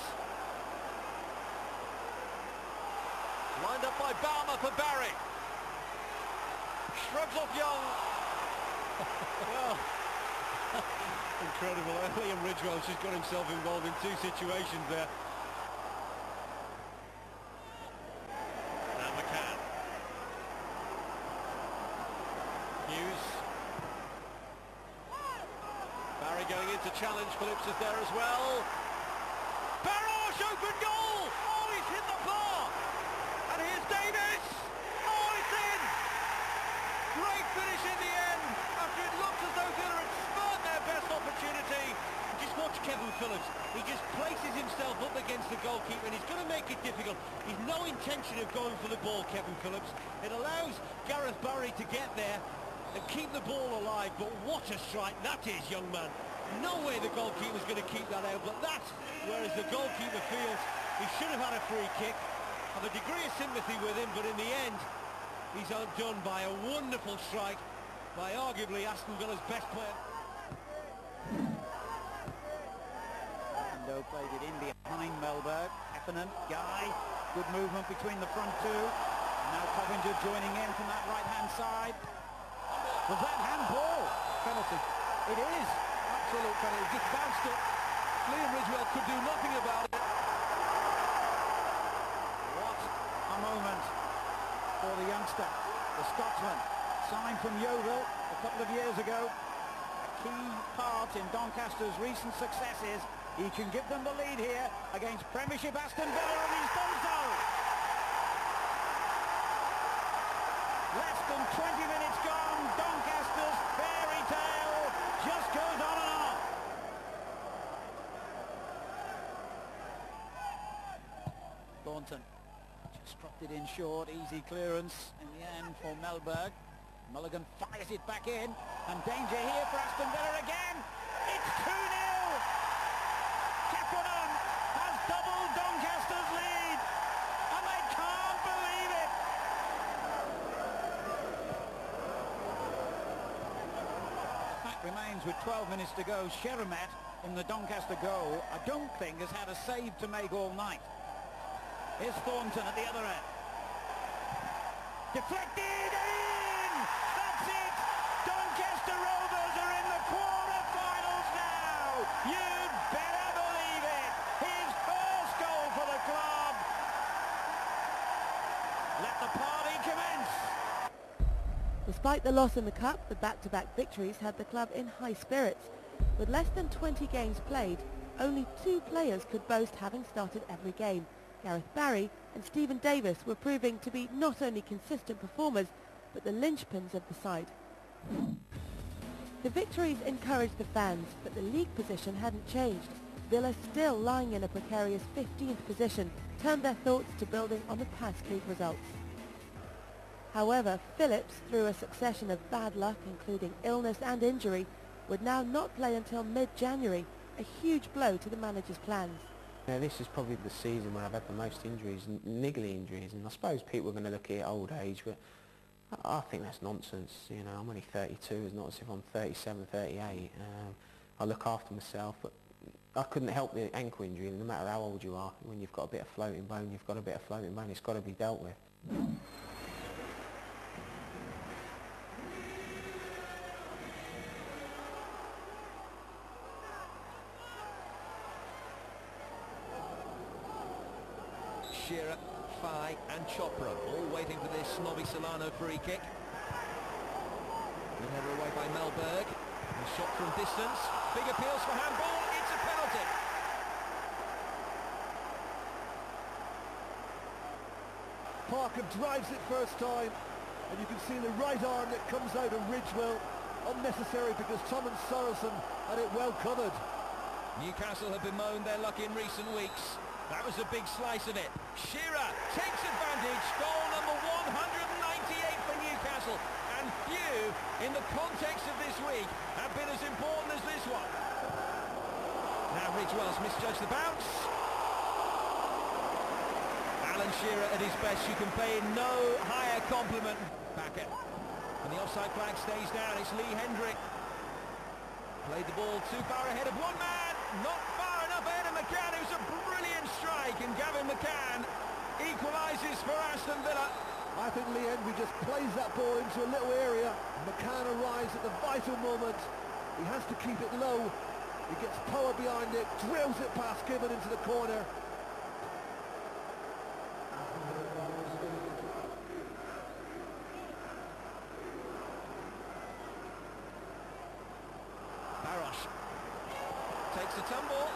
Lined up by Baumer for Barry. Shrugs off Young. Well, incredible. Liam Ridgewell's just got himself involved in two situations there. Now McCann. Hughes. Barry going in to challenge. Phillips is there as well. Barrosh, open goal! Oh, he's hit the bar! And here's Davis! Oh, it's in! Great finish in the end, after it looked as though Villa had spurned their best opportunity. Just watch Kevin Phillips. He just places himself up against the goalkeeper and he's going to make it difficult. He's no intention of going for the ball, Kevin Phillips. It allows Gareth Barry to get there and keep the ball alive, but what a strike that is, young man. No way the goalkeeper's going to keep that out, but that's whereas the goalkeeper feels he should have had a free kick. I have a degree of sympathy with him, but in the end, he's outdone by a wonderful strike by arguably Aston Villa's best player. Endo played it in behind Melberg. Heffernan, Guy, good movement between the front two. Now Coventry joining in from that right-hand side. Was that handball? Penalty. It is. Absolute penalty. Just bounced it. Liam Ridgewell could do nothing about it. What a moment for the youngster, the Scotsman, signed from Yeovil a couple of years ago. A key part in Doncaster's recent successes. He can give them the lead here against Premiership Aston Villa, and he's done so. Less than 20 minutes gone. Doncaster's fairy tale just goes on and on. Thornton just dropped it in short, easy clearance in the end for Melberg. Mulligan fires it back in, and danger here for Aston Villa again. It's 2-0. Keffernan has doubled Doncaster's lead, and they can't believe it. Fact remains with 12 minutes to go. Sheramet in the Doncaster goal, I don't think has had a save to make all night. Here's Thornton at the other end. Deflected in! That's it! Doncaster Rovers are in the quarter-finals now! You'd better believe it! His first goal for the club! Let the party commence! Despite the loss in the Cup, the back-to-back victories had the club in high spirits. With less than 20 games played, only 2 players could boast having started every game. Gareth Barry and Stephen Davis were proving to be not only consistent performers, but the linchpins of the side. The victories encouraged the fans, but the league position hadn't changed. Villa, still lying in a precarious 15th position, turned their thoughts to building on the past league results. However, Phillips, through a succession of bad luck, including illness and injury, would now not play until mid-January, a huge blow to the manager's plans. Yeah, this is probably the season where I've had the most injuries, niggly injuries, and I suppose people are going to look at old age, but I think that's nonsense. You know, I'm only 32, it's not as if I'm 37, 38. I look after myself, but I couldn't help the ankle injury, no matter how old you are. When you've got a bit of floating bone, you've got a bit of floating bone, it's got to be dealt with. Shearer, Fai and Chopra all waiting for this snobby Solano free kick. Good header away by Melberg. A shot from distance. Big appeals for handball. It's a penalty. Parker drives it first time, and you can see the right arm that comes out of Ridgewell. Unnecessary because Thomas Sorensen had it well covered. Newcastle have bemoaned their luck in recent weeks. That was a big slice of it. Shearer takes advantage. Goal number 198 for Newcastle. And few, in the context of this week, have been as important as this one. Now Ridgewell's misjudged the bounce. Alan Shearer at his best. You can pay no higher compliment. Backer. And the offside flag stays down. It's Lee Hendrick. Played the ball too far ahead of one man. Not far enough ahead of McCann. It was a brilliant strike, and Gavin McCann equalises for Aston Villa. I think Lee Hendrick just plays that ball into a little area. McCann arrives at the vital moment. He has to keep it low. He gets power behind it, drills it past Gibbon into the corner. Barros takes the tumble.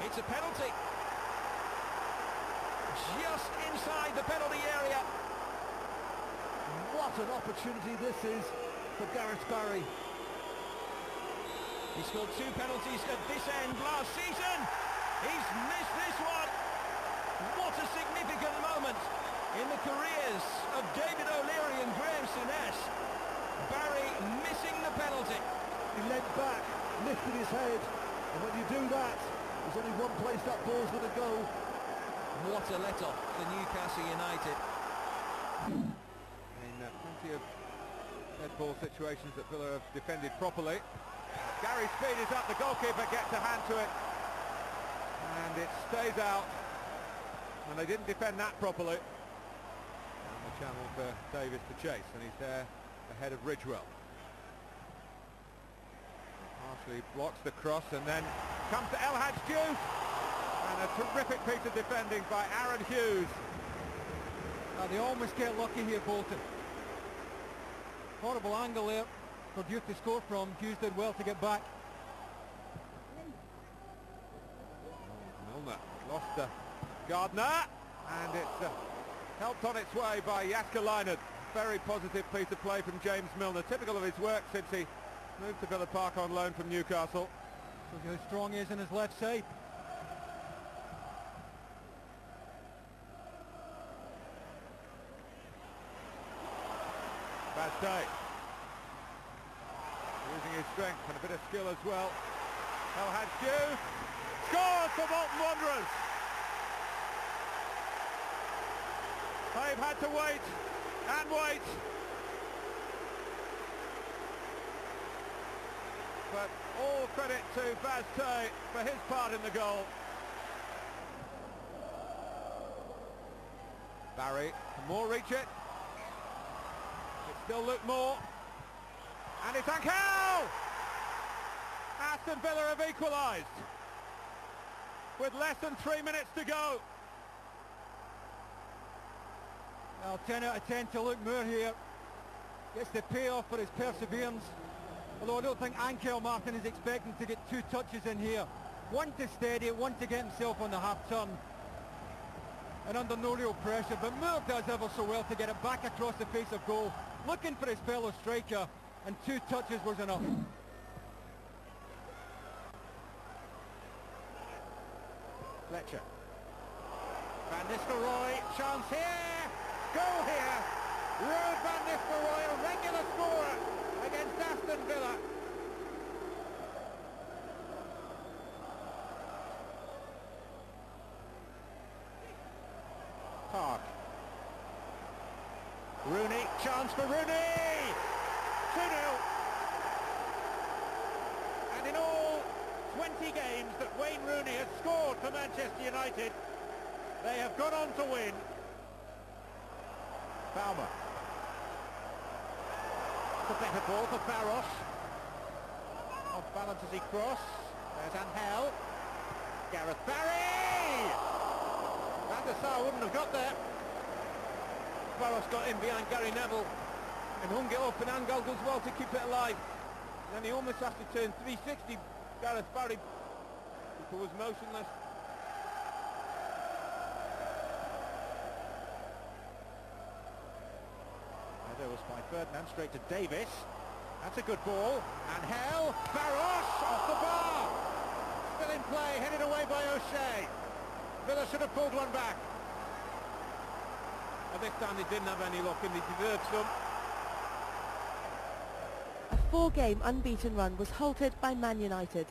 It's a penalty. Just inside the penalty area. What an opportunity this is for Gareth Barry. He scored 2 penalties at this end last season. He's missed this one. What a significant moment in the careers of David O'Leary and Graham Souness. Barry missing the penalty. He leant back, lifted his head, and when you do that, there's only one place that ball's going to go. What a let-off for Newcastle United. In plenty of dead ball situations that Villa have defended properly. Gary's speed is up, the goalkeeper gets a hand to it, and it stays out, and they didn't defend that properly. And the channel for Davis to chase, and he's there ahead of Ridgewell. Partially blocks the cross and then comes to El Hadj Diouf, and a terrific piece of defending by Aaron Hughes. They almost get lucky here, Bolton. Horrible angle there for Diouf to score from. Hughes did well to get back. Milner lost Gardner, and it's helped on its way by Jääskeläinen. Very positive piece of play from James Milner, typical of his work since he moved to Villa Park on loan from Newcastle. Shows you how strong he is on his left side. Bastay using his strength and a bit of skill as well. El Hadj Diouf scores for Bolton Wanderers. They've had to wait and wait, but all credit to Bastay for his part in the goal. Barry, can Moore reach it? Still Luke Moore, and it's Ankel! Aston Villa have equalised with less than 3 minutes to go. Well, 10 out of 10 to Luke Moore here. Gets the payoff for his perseverance. Although I don't think Ankel Martin is expecting to get 2 touches in here. One to steady it, one to get himself on the half turn. And under no real pressure, but Moore does ever so well to get it back across the face of goal. Looking for his fellow striker, and 2 touches was enough. Fletcher. Van Nistelrooy, chance here, goal here. Ruud van Nistelrooy, a regular scorer against Aston Villa. Park. Rooney, chance for Rooney! 2-0. And in all 20 games that Wayne Rooney has scored for Manchester United, they have gone on to win. Palmer. It's a better ball for Barros. Off balance as he cross. There's Angel. Gareth Barry! Van der Sar wouldn't have got there. Barros got in behind Gary Neville and hung it up, and Angel does well to keep it alive. And then he almost has to turn 360. Gareth Barry, who was motionless. Header was by Ferdinand, straight to Davis. That's a good ball. Angel, Barros off the bar. Still in play, headed away by O'Shea. Villa should have pulled one back. But this time they didn't have any luck and they deserved some. A 4-game unbeaten run was halted by Man United,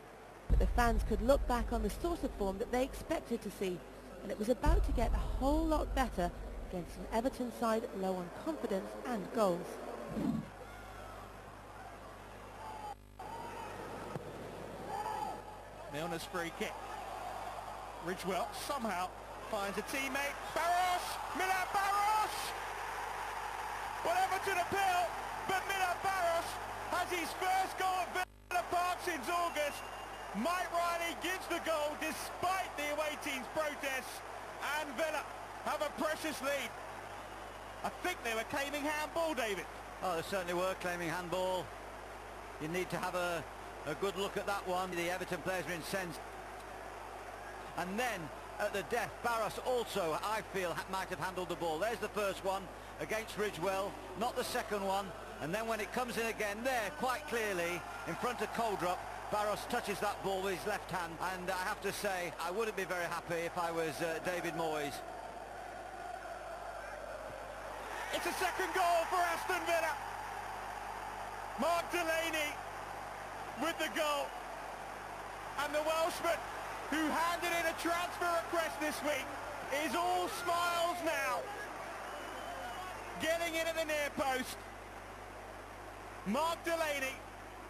but the fans could look back on the sort of form that they expected to see, and it was about to get a whole lot better against an Everton side low on confidence and goals. Milner's free kick. Ridgewell somehow finds a teammate. Barros! Milan Barros! Well, Everton appeal, but Milan Barros has his first goal at Villa Park since August. Mike Riley gives the goal despite the away team's protests, and Villa have a precious lead. I think they were claiming handball, David. Oh, they certainly were claiming handball. You need to have a good look at that one. The Everton players are incensed. And then, at the death, Barros also, I feel, might have handled the ball. There's the first one against Ridgewell, not the second one. And then when it comes in again, there, quite clearly, in front of Coldrup, Barros touches that ball with his left hand. And I have to say, I wouldn't be very happy if I was David Moyes. It's a second goal for Aston Villa. Mark Delaney with the goal. And the Welshman, who handed in a transfer request this week, is all smiles now. Getting in at the near post. Mark Delaney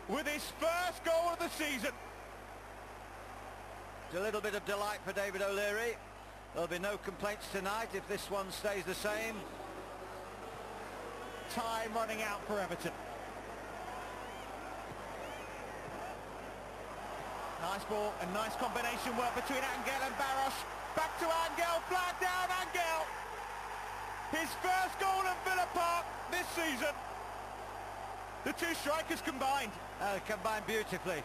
with his first goal of the season. It's a little bit of delight for David O'Leary. There'll be no complaints tonight if this one stays the same. Time running out for Everton. Nice ball and nice combination work between Angel and Barros. Back to Angel, flag down Angel. His first goal at Villa Park this season. The two strikers combined. Combined beautifully.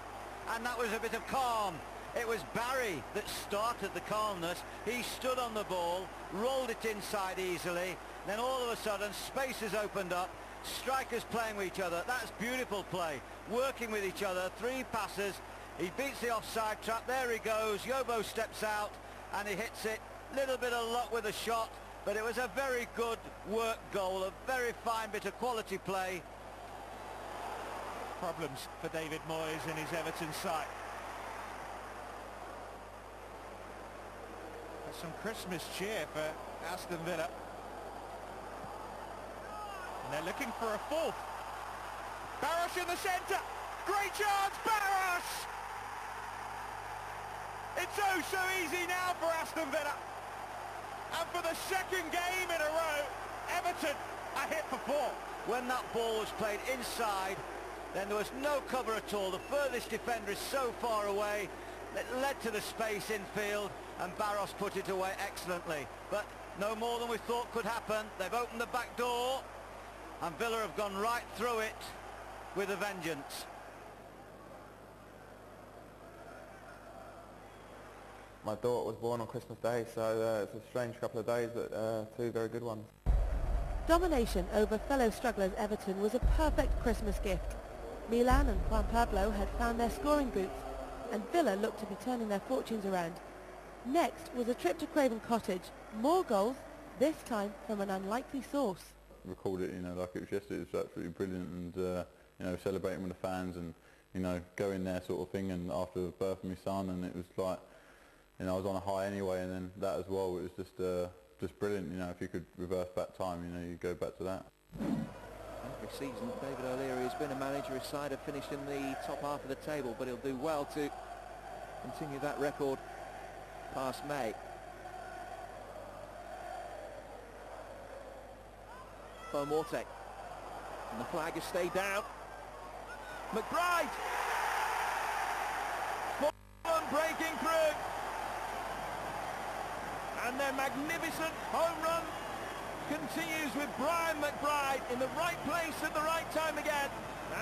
And that was a bit of calm. It was Barry that started the calmness. He stood on the ball, rolled it inside easily. Then all of a sudden, spaces opened up. Strikers playing with each other. That's beautiful play. Working with each other. 3 passes. He beats the offside trap. There he goes. Yobo steps out and he hits it. Little bit of luck with the shot, but it was a very good work goal. A very fine bit of quality play. Problems for David Moyes and his Everton side. That's some Christmas cheer for Aston Villa. And they're looking for a fourth. Barros in the centre. Great chance, Barros! It's so easy now for Aston Villa. And for the second game in a row, Everton are hit for 4. When that ball was played inside, then there was no cover at all. The furthest defender is so far away. It led to the space infield, and Barros put it away excellently. But no more than we thought could happen. They've opened the back door, and Villa have gone right through it with a vengeance. My daughter was born on Christmas Day, so it's a strange couple of days, but 2 very good ones. Domination over fellow strugglers Everton was a perfect Christmas gift. Milan and Juan Pablo had found their scoring boots, and Villa looked to be turning their fortunes around. Next was a trip to Craven Cottage. More goals, this time from an unlikely source. Record it, like it was yesterday. It was absolutely brilliant, and celebrating with the fans, and going there sort of thing. And after the birth of my son, and it was like, I was on a high anyway, and then that as well. It was just brilliant. If you could reverse back time, you go back to that. Every season, David O'Leary has been a manager. His side have finished in the top half of the table, but he'll do well to continue that record past May. Beaumorte, and the flag has stayed down. McBride, Fulham breaking through, and their magnificent home run continues with Brian McBride in the right place at the right time again,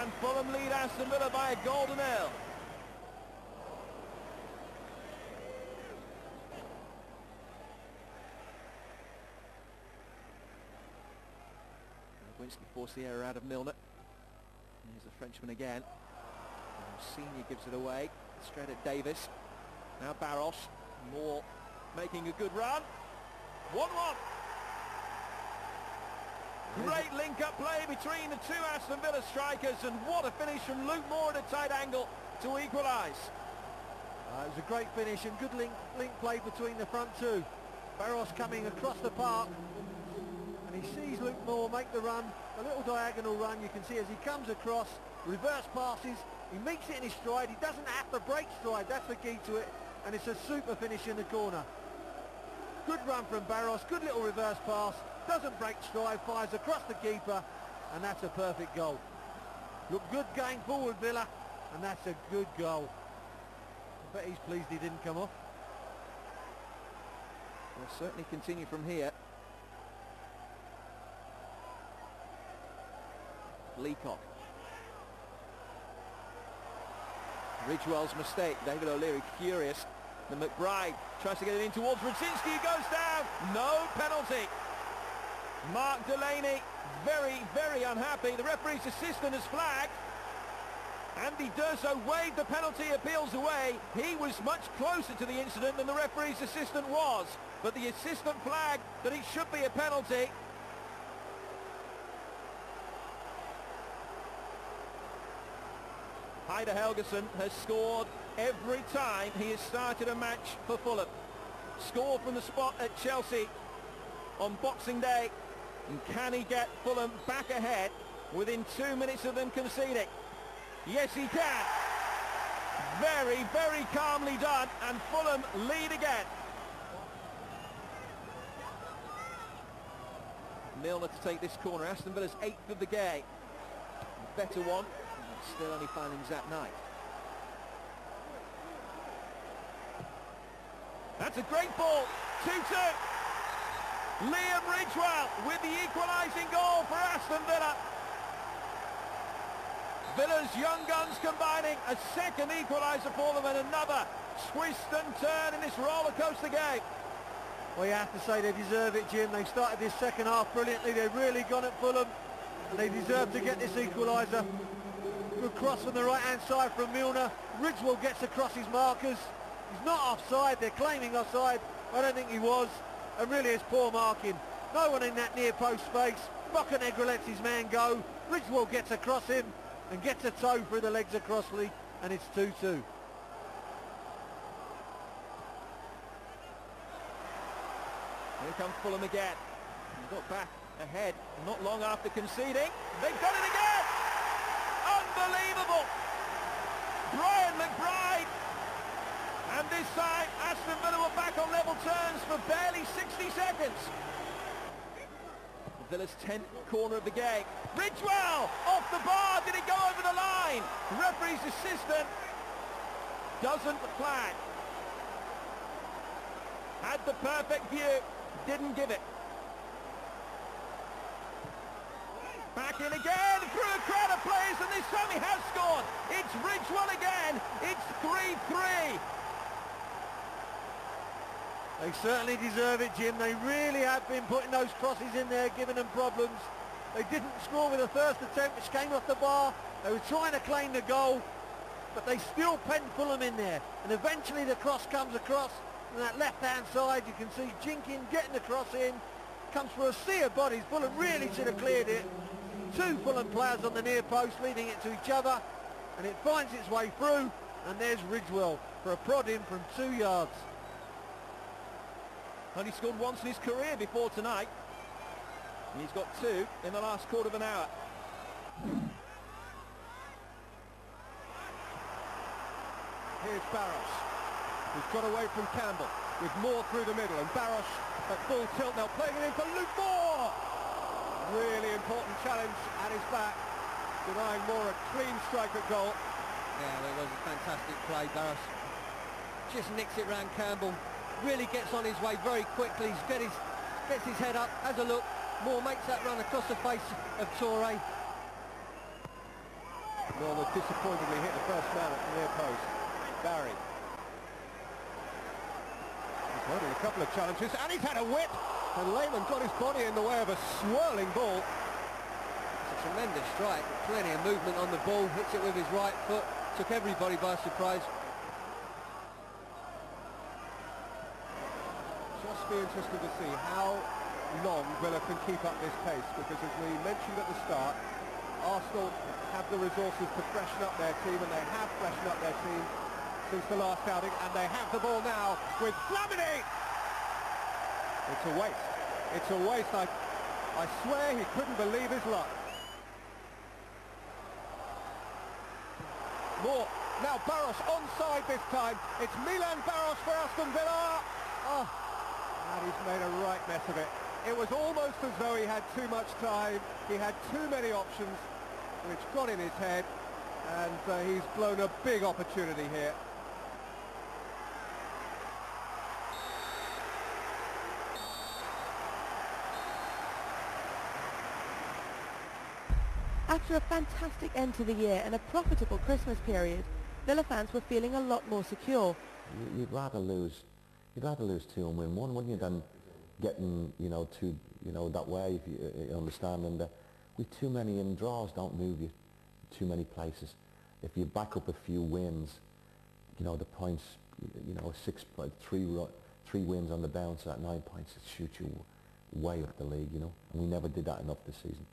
and Fulham lead Aston Villa by a goal to nil. Winston forced the error out of Milner. Here's the Frenchman again. And Senior gives it away straight at Davis. Now Barros, Moore making a good run. 1-1. Great link-up play between the two Aston Villa strikers, and what a finish from Luke Moore at a tight angle to equalise. It was a great finish and good link play between the front two. Barros coming across the park, and he sees Luke Moore make the run, a little diagonal run. You can see as he comes across, reverse passes, he meets it in his stride. He doesn't have to break stride, that's the key to it, and it's a super finish in the corner. Good run from Barros, good little reverse pass, doesn't break stride, fires across the keeper, and that's a perfect goal. Look good going forward, Villa, and that's a good goal. I bet he's pleased he didn't come off. We'll certainly continue from here. Leacock. Ridgewell's mistake. David O'Leary furious. The McBride tries to get it in towards Radzinski. He goes down. No penalty. Mark Delaney very, very unhappy. The referee's assistant has flagged. Andy Durso waved the penalty, appeals away. He was much closer to the incident than the referee's assistant was. But the assistant flagged that it should be a penalty. Heider Helgeson has scored every time he has started a match for Fulham. Scored from the spot at Chelsea on Boxing Day. And can he get Fulham back ahead within 2 minutes of them conceding? Yes, he can. Very, very calmly done, and Fulham lead again. Milner to take this corner. Aston Villa's 8th of the game. Better one. Still only finding Zat Knight. That's a great ball. 2-2. Liam Ridgewell with the equalising goal for Aston Villa. Villa's young guns combining a second equaliser for them, and another twist and turn in this roller coaster game. Well, you have to say they deserve it, Jim. They started this second half brilliantly. They've really gone at Fulham, and they deserve to get this equaliser. Good cross from the right-hand side from Milner. Ridgewell gets across his markers. He's not offside. They're claiming offside. I don't think he was. And really, it's poor marking. No one in that near post space. Bocanegra lets his man go. Ridgewell gets across him and gets a toe through the legs of Crossley, and it's 2-2. Here comes Fulham again. He got back ahead not long after conceding. They've done it again! Unbelievable! Brian McBride! And this time, Aston Villa were back on level terms for barely 60 seconds. Villa's 10th corner of the game. Ridgewell! Off the bar! Did it go over the line? The referee's assistant doesn't flag. Had the perfect view, didn't give it. Back in again, through a crowd of players, and this time he has scored. It's Ridgewell again. It's 3-3. They certainly deserve it, Jim. They really have been putting those crosses in there, giving them problems. They didn't score with the first attempt, which came off the bar. They were trying to claim the goal, but they still penned Fulham in there. And eventually the cross comes across. from that left-hand side. You can see Jenkins getting the cross in. Comes for a sea of bodies. Fulham really should have cleared it. Two Fulham players on the near post leading it to each other. And it finds its way through. And there's Ridgewell for a prod in from 2 yards. Only scored once in his career before tonight. And he's got 2 in the last quarter of an hour. Here's Barros, who's got away from Campbell, with Moore through the middle, and Barros at full tilt now, playing it in for Luke Moore! Really important challenge at his back, denying Moore a clean strike at goal. Yeah, it was a fantastic play. Barros just nicks it round Campbell, really gets on his way very quickly, gets his head up, has a look. Moore makes that run across the face of Toure. Moore disappointingly hit the first man at the near post. Barry. He's holding a couple of challenges, and he's had a whip! And Lehman got his body in the way of a swirling ball. It's a tremendous strike, plenty of movement on the ball, hits it with his right foot, took everybody by surprise. Just be interested to see how long Villa can keep up this pace, because as we mentioned at the start, Arsenal have the resources to freshen up their team, and they have freshened up their team since the last outing, and they have the ball now with Flamini! It's a waste. It's a waste. I swear he couldn't believe his luck. Moore. Now Barros onside this time. It's Milan Barros for Aston Villa. Oh, and he's made a right mess of it. It was almost as though he had too much time. He had too many options, which got in his head, and he's blown a big opportunity here. After a fantastic end to the year and a profitable Christmas period, Villa fans were feeling a lot more secure. You'd rather lose 2 and win 1, wouldn't you, than getting, that way, if you understand. And with too many in draws don't move you too many places. If you back up a few wins, the points, 3 wins on the bounce at 9 points, it shoots you way up the league, and we never did that enough this season.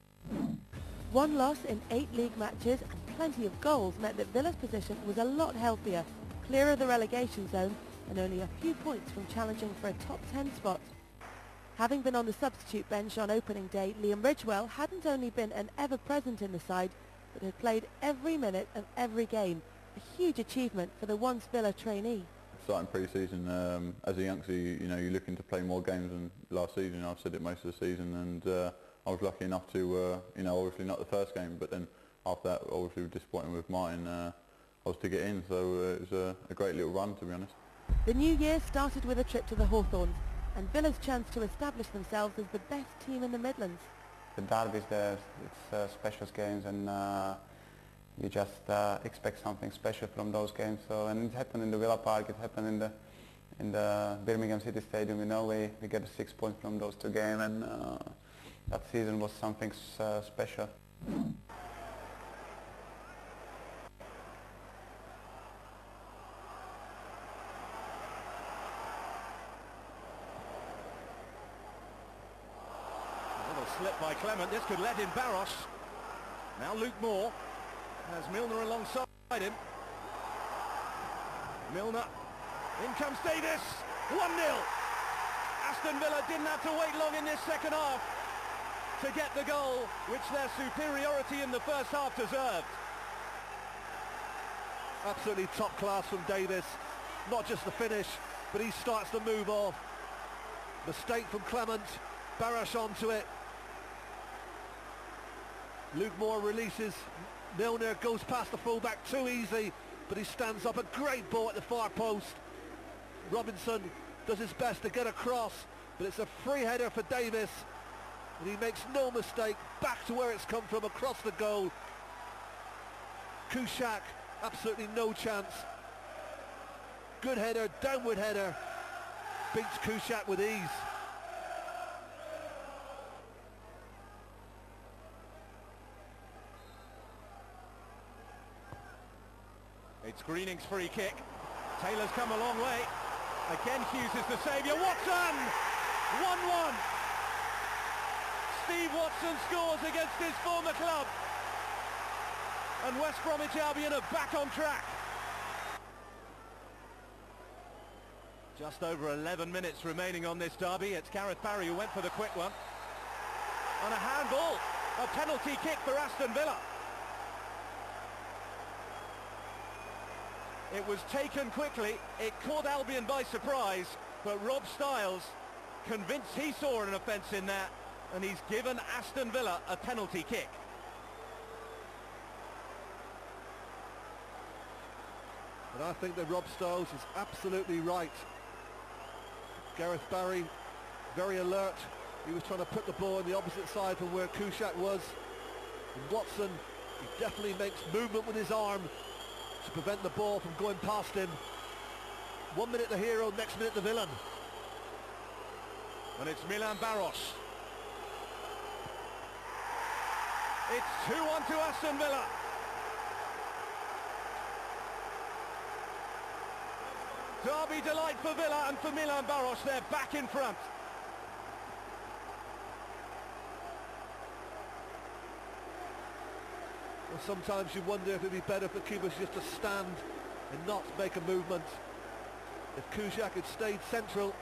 1 loss in 8 league matches and plenty of goals meant that Villa's position was a lot healthier, clear of the relegation zone and only a few points from challenging for a top 10 spot. Having been on the substitute bench on opening day, Liam Ridgewell hadn't only been an ever-present in the side, but had played every minute of every game, a huge achievement for the once Villa trainee. Starting pre-season, as a youngster, you're looking to play more games than last season. I've said it most of the season, and I was lucky enough to, obviously not the first game, but then after that, obviously disappointing with Martin, I was to get in, so it was a great little run, to be honest. The new year started with a trip to the Hawthorns, and Villa's chance to establish themselves as the best team in the Midlands. The derbies, it's special games, and you just expect something special from those games. So, and it happened in the Villa Park, it happened in the Birmingham City Stadium. We get 6 points from those 2 games, and that season was something special. Slip by Clement, this could let in Barros. Now Luke Moore has Milner alongside him. Milner, in comes Davis, 1-0. Aston Villa didn't have to wait long in this second half to get the goal which their superiority in the first half deserved. Absolutely top class from Davis, not just the finish, but he starts to move off. Mistake from Clement, Barros onto it. Luke Moore releases, Milner goes past the fullback too easy, but he stands up, a great ball at the far post. Robinson does his best to get across, but it's a free header for Davis, and he makes no mistake, back to where it's come from, across the goal. Kuszak, absolutely no chance. Good header, downward header, beats Kuszak with ease. It's Greening's free kick. Taylor's come a long way. Again Hughes is the saviour. Watson! 1-1. Steve Watson scores against his former club. And West Bromwich Albion are back on track. Just over 11 minutes remaining on this derby. It's Gareth Barry who went for the quick one. And a handball. A penalty kick for Aston Villa. It was taken quickly. It caught Albion by surprise. But Rob Styles, convinced he saw an offence in that, and he's given Aston Villa a penalty kick. And I think that Rob Styles is absolutely right. Gareth Barry, very alert. He was trying to put the ball on the opposite side from where Kuszczak was. And Watson, he definitely makes movement with his arm to prevent the ball from going past him. 1 minute the hero, next minute the villain. And it's Milan Barros. It's 2-1 to Aston Villa. Derby delight for Villa, and for Milan Barros, they're back in front. Well, sometimes you wonder if it'd be better for keepers just to stand and not make a movement. If Kuszczak had stayed central,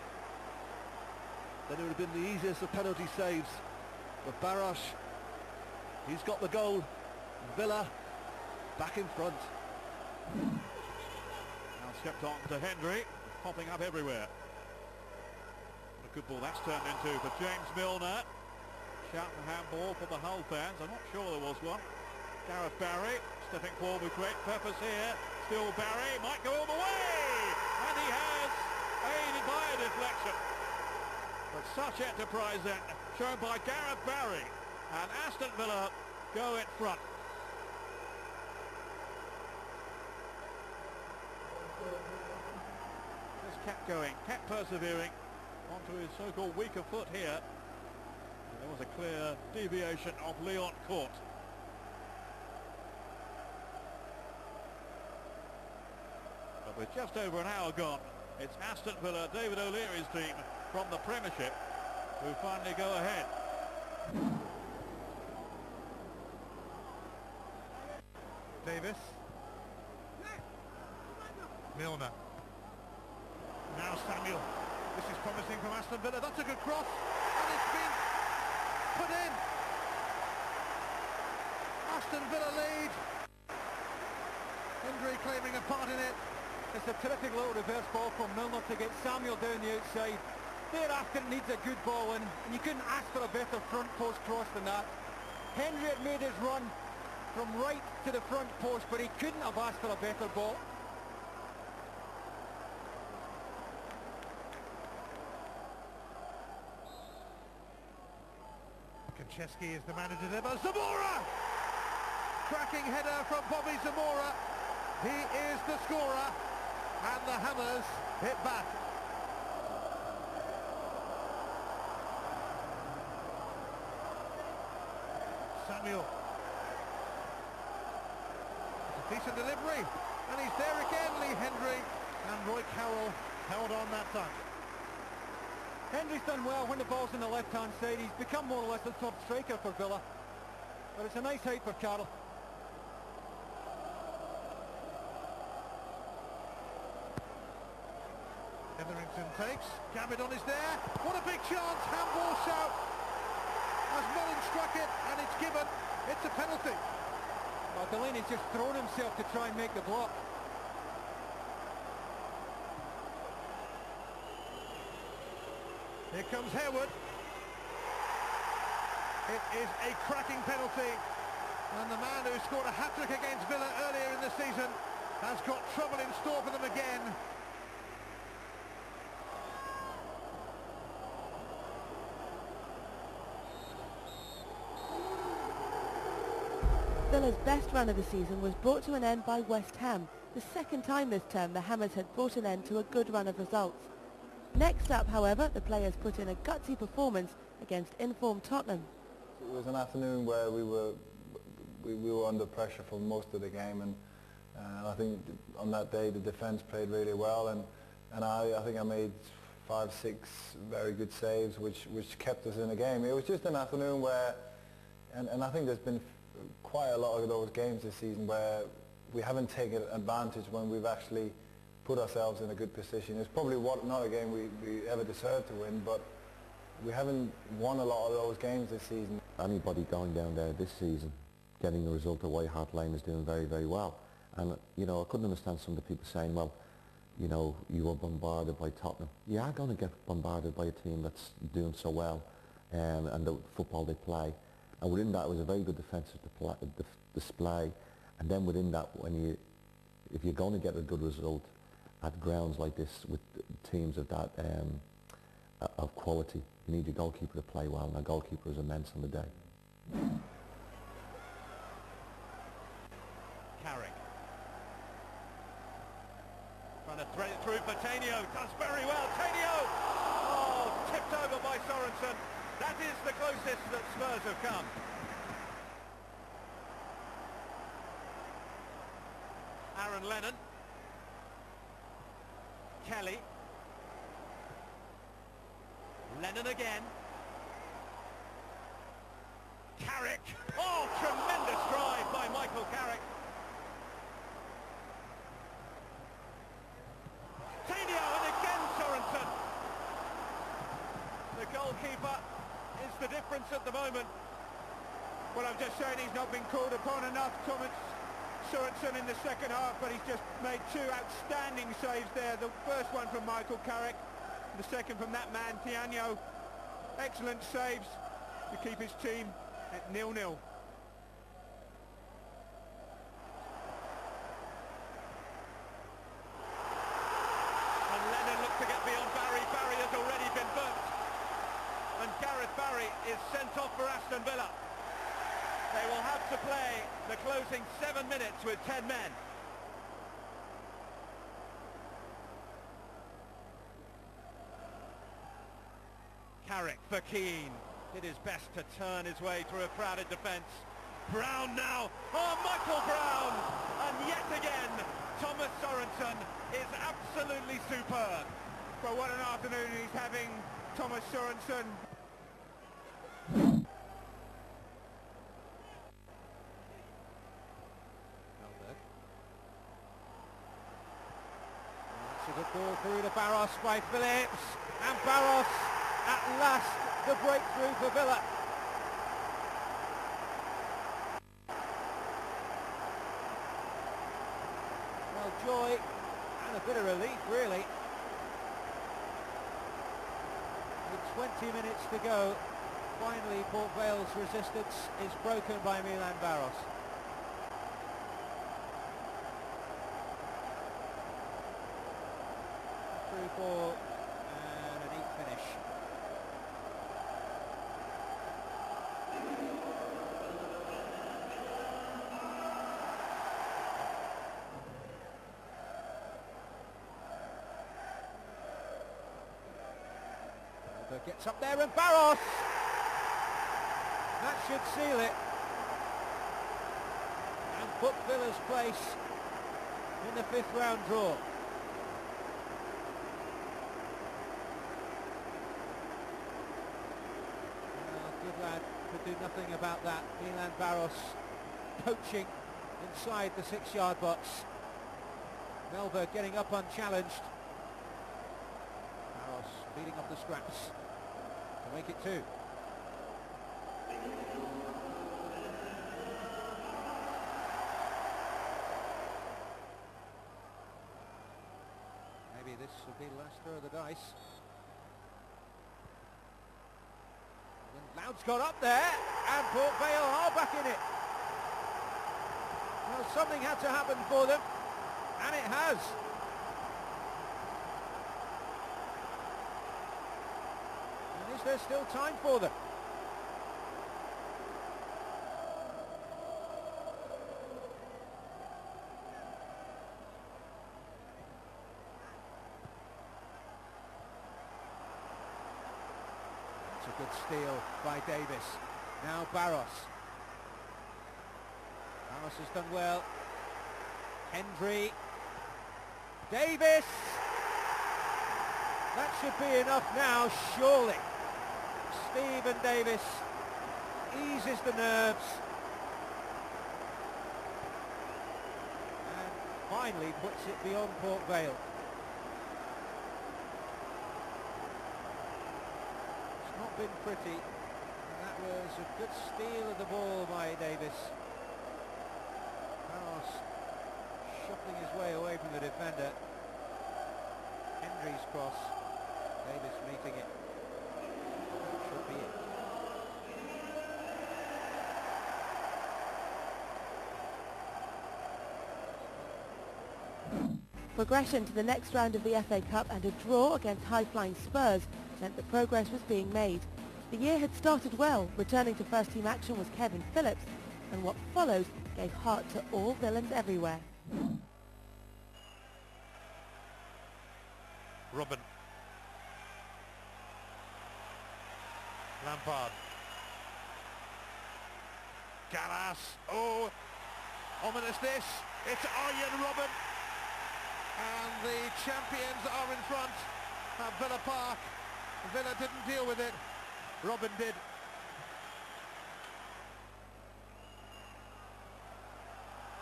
then it would have been the easiest of penalty saves. But Barros, he's got the goal. Villa back in front. Now stepped on to Hendry, popping up everywhere. What a good ball that's turned into for James Milner. Shout and handball for the Hull fans. I'm not sure there was one. Gareth Barry stepping forward with great purpose here. Still Barry, might go all the way! And he has, aided by a deflection. But such enterprise then, shown by Gareth Barry. And Aston Villa go in front. Just kept going, kept persevering onto his so-called weaker foot here. And there was a clear deviation of Leon Court. But with just over an hour gone, it's Aston Villa, David O'Leary's team from the Premiership, who finally go ahead. Davis. Milner. Now Samuel. This is promising from Aston Villa. That's a good cross. And it's been put in. Aston Villa lead. Hendry claiming a part in it. It's a terrific little reverse ball from Milner to get Samuel down the outside. Thereafter needs a good ball in, and you couldn't ask for a better front post cross than that. Hendry had made his run from right to the front post, but he couldn't have asked for a better ball. Konchesky is the man to deliver. Zamora! Cracking header from Bobby Zamora. He is the scorer, and the Hammers hit back. Samuel. It's a decent delivery, and he's there again, Lee Hendry, and Roy Carroll held on that time. Hendry's done well when the ball's on the left-hand side. He's become more or less a top striker for Villa. But it's a nice height for Carroll. Etherington takes, Gabidon is there, what a big chance, handball shout, as Mullen struck it, and it's given, it's a penalty. Well, Delaney's just thrown himself to try and make the block. Here comes Harewood. It is a cracking penalty, and the man who scored a hat-trick against Villa earlier in the season has got trouble in store for them again. Villa's best run of the season was brought to an end by West Ham, the second time this term the Hammers had brought an end to a good run of results. Next up, however, the players put in a gutsy performance against informed Tottenham. It was an afternoon where we were under pressure for most of the game, and I think on that day the defence played really well, and and I think I made 5, 6 very good saves, which kept us in the game. It was just an afternoon where, and I think there's been quite a lot of those games this season where we haven't taken advantage when we've actually put ourselves in a good position. It's probably not a game we ever deserved to win, but we haven't won a lot of those games this season. Anybody going down there this season, getting the result at White Hart Lane is doing very, very well. And, you know, I couldn't understand some of the people saying, well, you know, you were bombarded by Tottenham. You are going to get bombarded by a team that's doing so well, and the football they play. And within that, it was a very good defensive display. And then within that, if you're going to get a good result at grounds like this with teams of that of quality, you need your goalkeeper to play well, and our goalkeeper is immense on the day. Carrick. Trying to thread it through for Tainio. Does very well. Tainio! Oh, tipped over by Sorensen. That is the closest that Spurs have come. Aaron Lennon. Kelly. Lennon again. Carrick. Oh, tremendous drive by Michael Carrick. Tainio, and again Sorensen. The goalkeeper is the difference at the moment. Well, I'm just saying he's not been called upon enough, Thomas Sorensen, in the second half, but he's just made 2 outstanding saves there. The first one from Michael Carrick, the second from that man, Tainio. Excellent saves to keep his team at 0-0. And Lennon looks to get beyond Barry. Barry has already been burnt. And Gareth Barry is sent off for Aston Villa. They will have to play the closing 7 minutes with 10 men. Carrick for Keane. Did his best to turn his way through a crowded defence. Brown now. Oh, Michael Brown! And yet again, Thomas Sorensen is absolutely superb. Well, what an afternoon he's having, Thomas Sorensen. That's a good ball through to Barros by Phillips. And Barros, at last, the breakthrough for Villa. Well, joy and a bit of relief, really. With 20 minutes to go, finally Port Vale's resistance is broken by Milan Barros. Through ball and a neat finish. Gets up there and Barros! That should seal it. And put Villa's place in the 5th round draw. Good lad could do nothing about that. Milan Barros poaching inside the 6-yard box. Melberg getting up unchallenged. Barros beating off the scraps to make it 2. Maybe this will be the last throw of the dice. And Loud's got up there, and Port Vale are back in it. Well, something had to happen for them, and it has. And is there still time for them? That's a good steal by Davis. Now Barros. Barros has done well. Hendry. Davis! That should be enough now, surely. Stephen Davis eases the nerves and finally puts it beyond Port Vale. It's not been pretty, and that was a good steal of the ball by Davis. Carlos shuffling his way away from the defender. Hendry's cross, Davis meeting it. That should be it. Progression to the next round of the FA Cup and a draw against high-flying Spurs meant that progress was being made. The year had started well. Returning to first-team action was Kevin Phillips, and what followed gave heart to all villains everywhere. Robin. Lampard. Gallas. Oh, ominous this. It's Arjen Robben. And the champions are in front at Villa Park. Villa didn't deal with it. Robin did.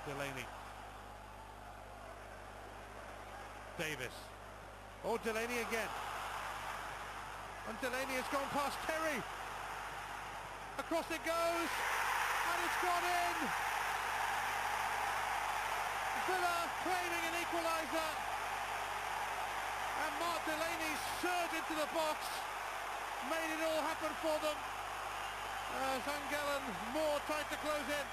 Delaney. Davis. Oh, Delaney again. And Delaney has gone past Terry. Across it goes. And it's gone in. Villa claiming an equaliser. And Mark Delaney surged into the box. Made it all happen for them. Zangelen more tried to close in.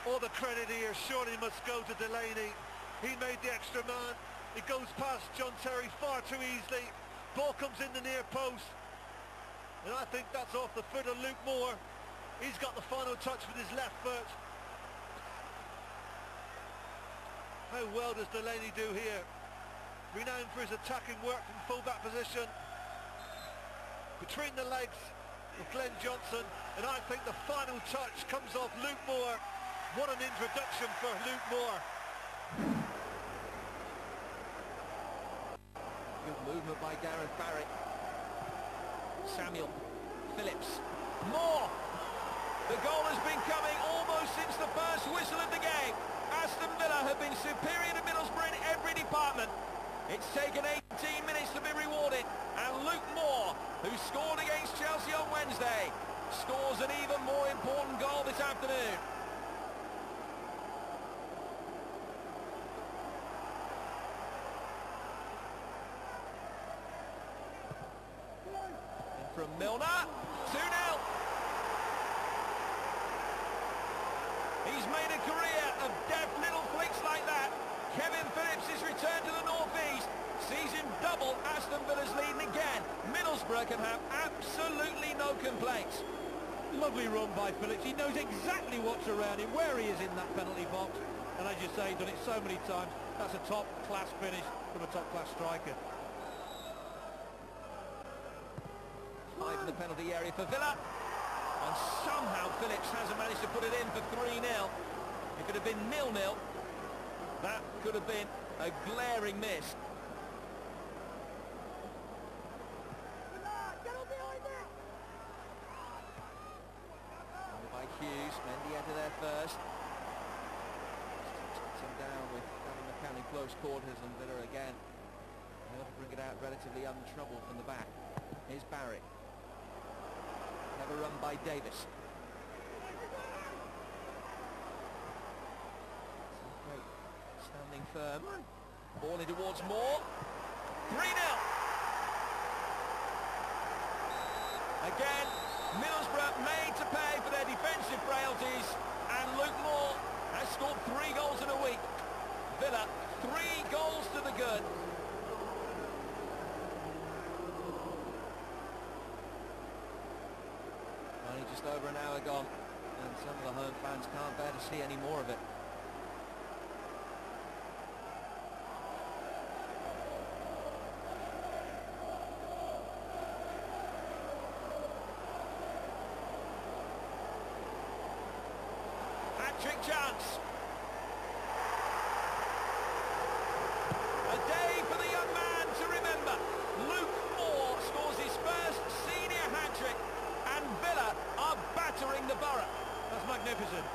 All the credit here surely must go to Delaney. He made the extra man. He goes past John Terry far too easily. Ball comes in the near post. And I think that's off the foot of Luke Moore. He's got the final touch with his left foot. How well does Delaney do here? Renowned for his attacking work from full-back position. Between the legs of Glenn Johnson. And I think the final touch comes off Luke Moore. What an introduction for Luke Moore. Good movement by Gareth Barry. Samuel. Phillips. Moore! The goal has been coming almost since the first whistle of the game. Aston Villa have been superior to Middlesbrough in every department. It's taken 18 minutes to be rewarded, and Luke Moore, who scored against Chelsea on Wednesday, scores an even more important goal this afternoon. And from Milner, 2-0. He's made a career of deft little flicks like that. Kevin Phillips is returned to the northeast. Sees him double Aston Villa's lead, and again, Middlesbrough can have absolutely no complaints. Lovely run by Phillips. He knows exactly what's around him, where he is in that penalty box. And as you say, done it so many times. That's a top-class finish from a top-class striker. Live in the penalty area for Villa. And somehow Phillips hasn't managed to put it in for 3-0. It could have been 0-0. That could have been a glaring miss. By Hughes, Mendy out of there first. Takes him down with Danny McCann in close quarters, and Villa again able to bring it out relatively untroubled from the back. Here's Barry. Clever run by Davis. Great standing firm. Ball in towards Moore. 3-0. Again, Middlesbrough made to pay for their defensive frailties, and Luke Moore has scored 3 goals in a week. Villa, 3 goals to the good. Only just over an hour gone, and some of the home fans can't bear to see any more of it. Hat-trick chance. A day magnificent.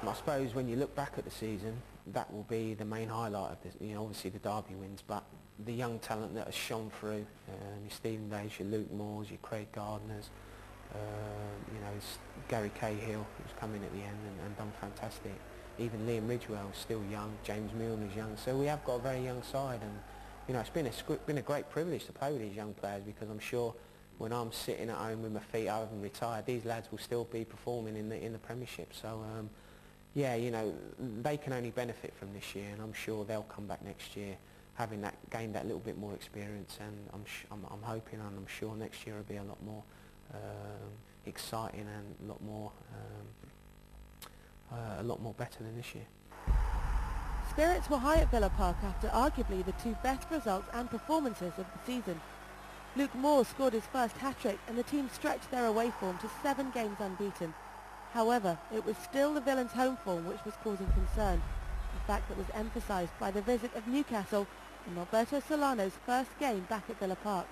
I suppose when you look back at the season, that will be the main highlight of this. You know, obviously the Derby wins, but the young talent that has shone through, your Stephen Days, your Luke Moores, your Craig Gardners, you know, Gary Cahill, who's come in at the end and done fantastic. Even Liam Ridgewell is still young, James Milner's young, so we have got a very young side, and you know, it's been a great privilege to play with these young players, because I'm sure when I'm sitting at home with my feet up and retired, these lads will still be performing in the Premiership. So yeah, you know, they can only benefit from this year, and I'm sure they'll come back next year having gained that little bit more experience, and I'm hoping and I'm sure next year will be a lot more exciting and a lot more better than this year. Spirits were high at Villa Park after arguably the two best results and performances of the season. Luke Moore scored his first hat-trick and the team stretched their away form to 7 games unbeaten. However, it was still the Villains' home form which was causing concern, a fact that was emphasised by the visit of Newcastle in Roberto Solano's first game back at Villa Park.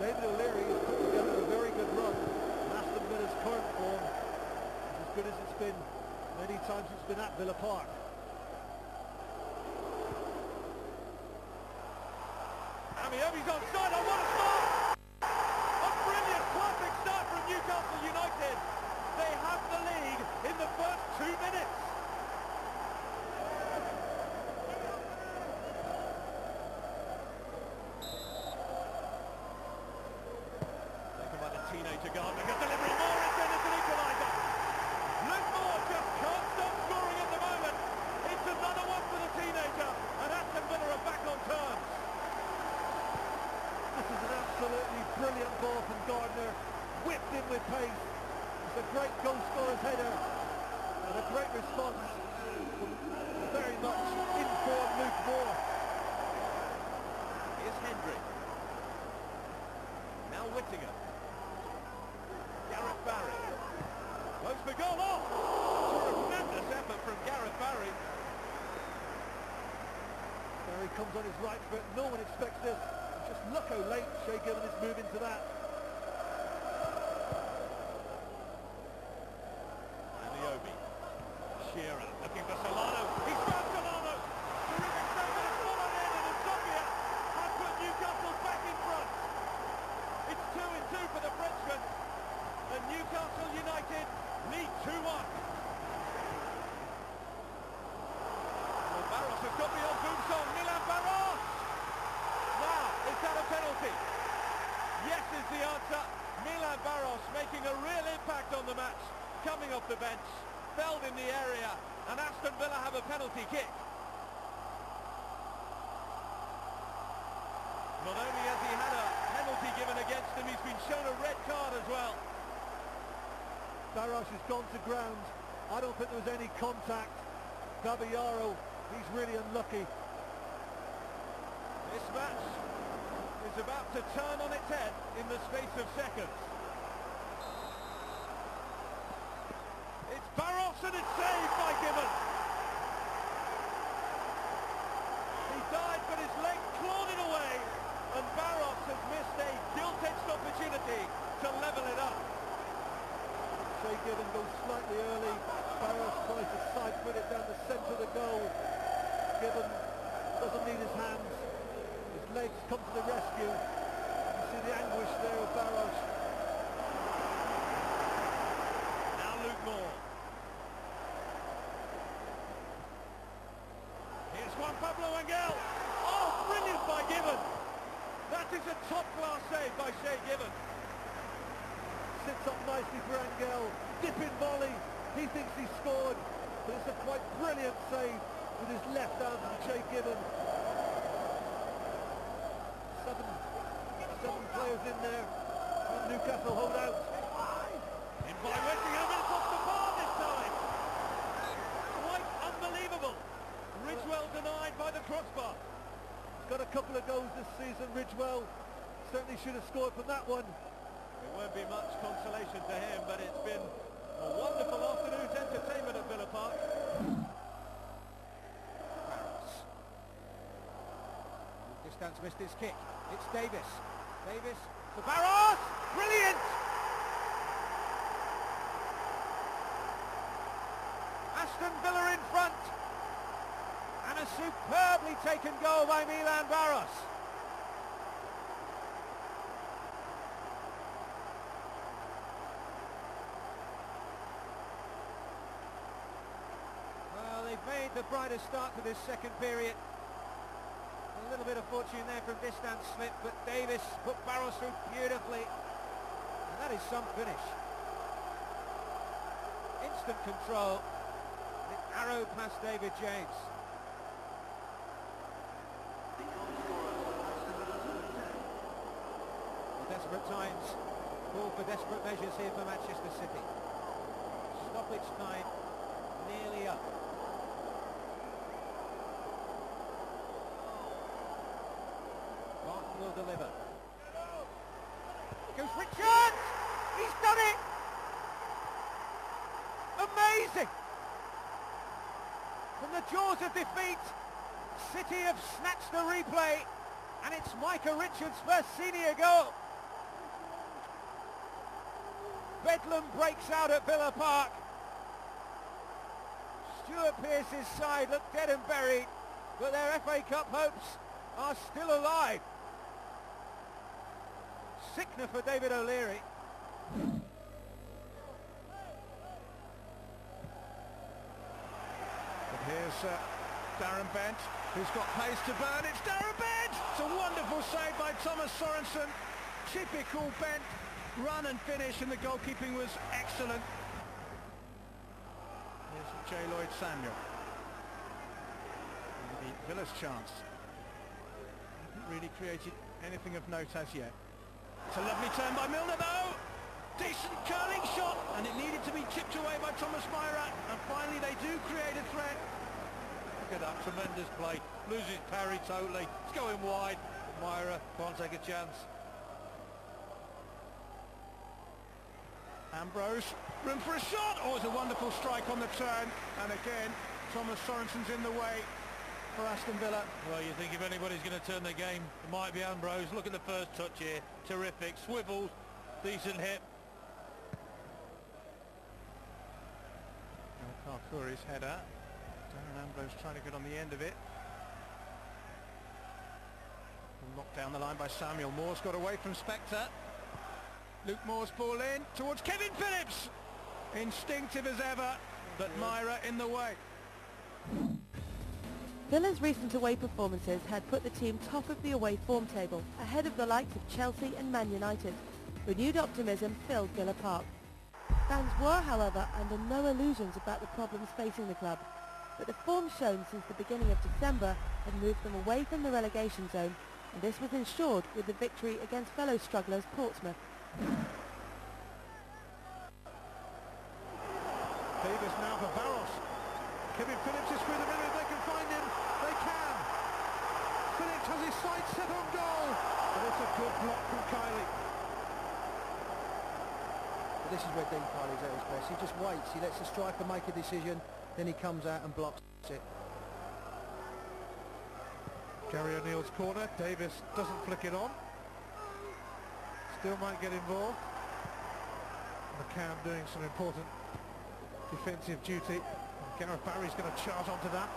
David O'Leary has put together a very good run, and Aston Villa's current form is as good as it's been many times it's been at Villa Park. Amiobi's onside, I want to start! A brilliant, classic start from Newcastle United. They have the lead in the first 2 minutes. Taken by the teenager Gardner, good delivery, Moore intended an equaliser. Luke Moore just can't stop scoring at the moment. It's another one for the teenager, and Aston Villa are back on terms. This is an absolutely brilliant ball from Gardner, whipped in with pace. It's a great goal scorer's header, and a great response from very much in-form Luke Moore. Here's Hendry. Now Whittingham. Gareth Barry. Goes for goal off! Tremendous effort from Gareth Barry. Barry comes on his right foot, no one expects this. Just look how late Shay Given is moving to that. Amiobi. Shearer looking for Solano. He's found Solano! Terrific save, but it's not on end, and Sofia has put Newcastle back in front. It's 2-2 for the Frenchman, and Newcastle United lead 2-1. Well, Barros has got beyond Boomsong. Milan Barros! Now, is that a penalty? Yes is the answer. Milan Barros making a real impact on the match, coming off the bench, felled in the area, and Aston Villa have a penalty kick. Not only has he had a penalty given against him, he's been shown a red card as well. Barros has gone to ground. I don't think there was any contact. Caballero, he's really unlucky. This match is about to turn on its head in the space of seconds. It's Barros and it's saved by Gibbon. He died but his leg clawed it away, and Barros has missed a gilt-edged opportunity to level it up. Shay Given goes slightly early. Barros tries to side-foot it down the centre of the goal. Given doesn't need his hands. His legs come to the rescue. You see the anguish there of Barros. Now Luke Moore. Here's Juan Pablo Angel. Oh, brilliant by Gibbon. That is a top-class save by Shay Gibbon. Sits up nicely for Angel. Dipping volley. He thinks he scored, but it's a quite brilliant save with his left hand from Shay Gibbon. Seven players in there. And Newcastle hold out. In by Whittingham, it's off the bar this time. Quite unbelievable. Ridgewell denied by the crossbar. He's got a couple of goals this season, Ridgewell. Certainly should have scored from that one. It won't be much consolation to him, but it's been a wonderful afternoon's entertainment at Villa Park. Barros. Distance missed his kick. It's Davis. Davis to Barros! Brilliant! Aston Villa in front. And a superbly taken goal by Milan Baros. Well, they've made the brightest start to this second period. A little bit of fortune there from distance slip, but Davis put Barros through beautifully. And that is some finish. Instant control. An arrow past David James. Desperate times call for desperate measures here for Manchester City. Stoppage time nearly up. Martin will deliver. Goes Richards! He's done it! Amazing! From the jaws of defeat, City have snatched the replay, and it's Micah Richards' first senior goal. Bedlam breaks out at Villa Park. Stuart Pearce's side look dead and buried, but their FA Cup hopes are still alive. Sickener for David O'Leary. And here's Darren Bent, who's got pace to burn. It's Darren Bent! It's a wonderful save by Thomas Sorensen. Typical Bent run and finish, and the goalkeeping was excellent. Here's J. Lloyd Samuel. Maybe Villa's chance. Haven't really created anything of note as yet. It's a lovely turn by Milner though. Decent curling shot, and it needed to be chipped away by Thomas Myra, and finally they do create a threat. Look at that tremendous play. Loses parry totally. It's going wide. Myra can't take a chance. Ambrose, room for a shot. Oh, it's a wonderful strike on the turn, and again Thomas Sorensen's in the way for Aston Villa. Well, you think if anybody's going to turn the game, it might be Ambrose. Look at the first touch here. Terrific. Swivels. Decent hit. Karkouri's header. Darren Ambrose trying to get on the end of it. Knocked down the line by Samuel. Moore's got away from Spector. Luke Moore's ball in towards Kevin Phillips. Instinctive as ever, but Myra in the way. Villa's recent away performances had put the team top of the away form table, ahead of the likes of Chelsea and Man United. Renewed optimism filled Villa Park. Fans were, however, under no illusions about the problems facing the club, but the form shown since the beginning of December had moved them away from the relegation zone, and this was ensured with the victory against fellow strugglers Portsmouth. Davis now for Barros. Kevin Phillips is through the middle. If they can find him, they can. Phillips has his sights set on goal, but it's a good block from Kiley. But this is where Dean Kiley's at his best. He just waits. He lets the striker make a decision, then he comes out and blocks it. Gary O'Neill's corner. Davis doesn't flick it on. Still might get involved. McCann doing some important defensive duty. Gareth Barry's going to charge onto that.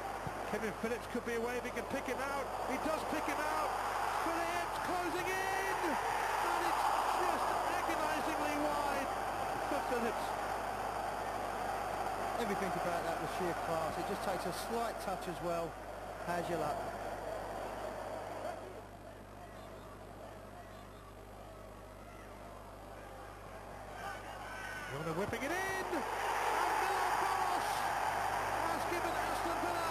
Kevin Phillips could be away if he can pick him out. He does pick him out. Phillips closing in, and it's just agonisingly wide for Phillips. Everything about that was sheer class. It just takes a slight touch as well. How's your luck? Milner whipping it in, and Milan Baros has given Aston Villa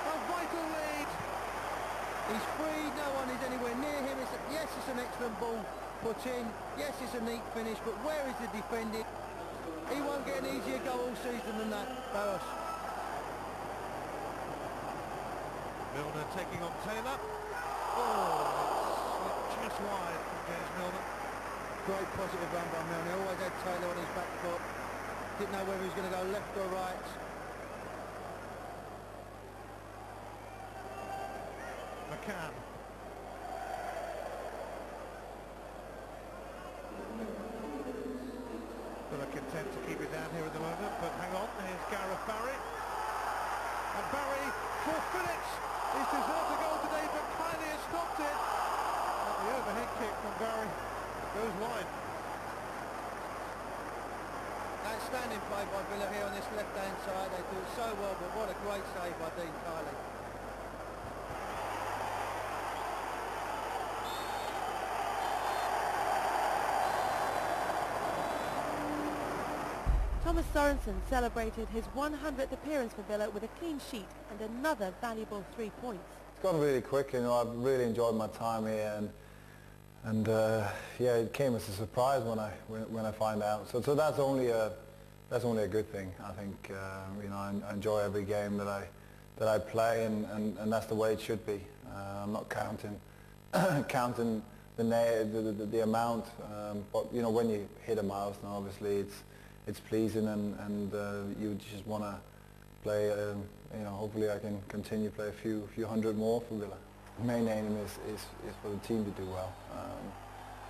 a vital lead. He's free, no one is anywhere near him. Yes, it's an excellent ball put in. Yes, it's a neat finish, but where is the defending? He won't get an easier goal all season than that, Baros. Milner taking on Taylor. Oh, it's just wide from James Milner. Great positive run by Milner. Always had Taylor on his back foot. Didn't know whether he was going to go left or right. McCann. But are content to keep it down here at the moment, but hang on, here's Gareth Barry. Goes wide. Outstanding play by Villa here on this left-hand side. They do it so well, but what a great save by Dean Kiley. Thomas Sorensen celebrated his 100th appearance for Villa with a clean sheet and another valuable 3 points. It's gone really quick, you know. I've really enjoyed my time here, and yeah, it came as a surprise when I find out. So that's only a good thing. I think you know, I enjoy every game that I play, and that's the way it should be. I'm not counting the amount, but you know, when you hit a milestone, obviously it's pleasing, and you just want to play. You know, hopefully I can continue to play a few hundred more for Villa. The main aim is for the team to do well.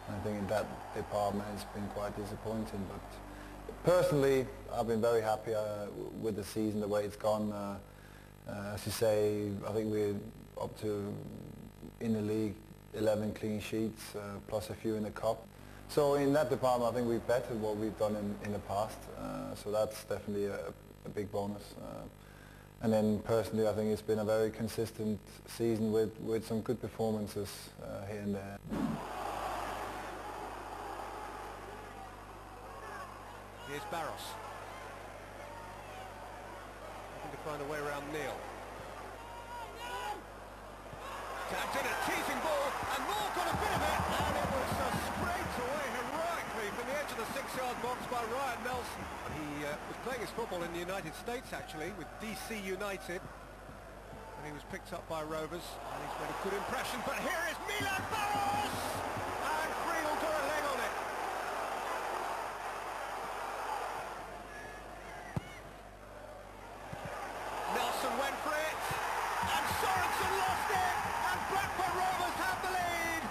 And I think in that department it's been quite disappointing. But personally, I've been very happy with the season, the way it's gone. As you say, I think we're up to, in the league, 11 clean sheets, plus a few in the cup. So in that department, I think we've bettered what we've done in the past. So that's definitely a big bonus. And then personally, I think it's been a very consistent season with some good performances here and there. Here's Barros. Looking to find a way around Neil. Tapped in a teasing ball, and Moore got a bit of it, and it was scraped away heroically from the edge of the 6-yard box by Ryan Nelson. He was playing his football in the United States, actually, with DC United, and he was picked up by Rovers, and he's made a good impression. But here is Milan Barros, and Friedel got a leg on it. Nelson went for it, and Sorensen lost it, and Blackburn Rovers have the lead.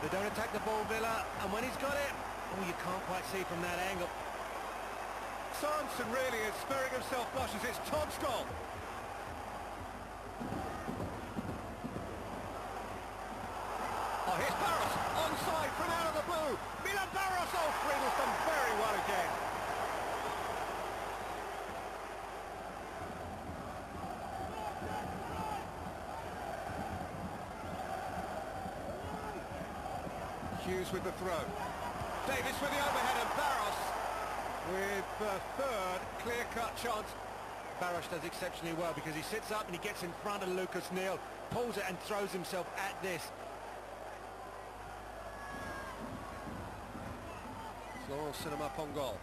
They don't attack the ball, Villa, and when he's got it, oh, you can't quite see from that angle. Sorensen really is sparing himself blushes. It's Todd's goal. Oh, here's Barros, onside from out of the blue. Milan Barros, oh, Friedel's done very well again. Hughes with the throw. Davis with the overhead, and Barros with the third clear-cut chance. Barros does exceptionally well because he sits up and he gets in front of Lucas Neal, pulls it and throws himself at this. Laurel set him up on goal.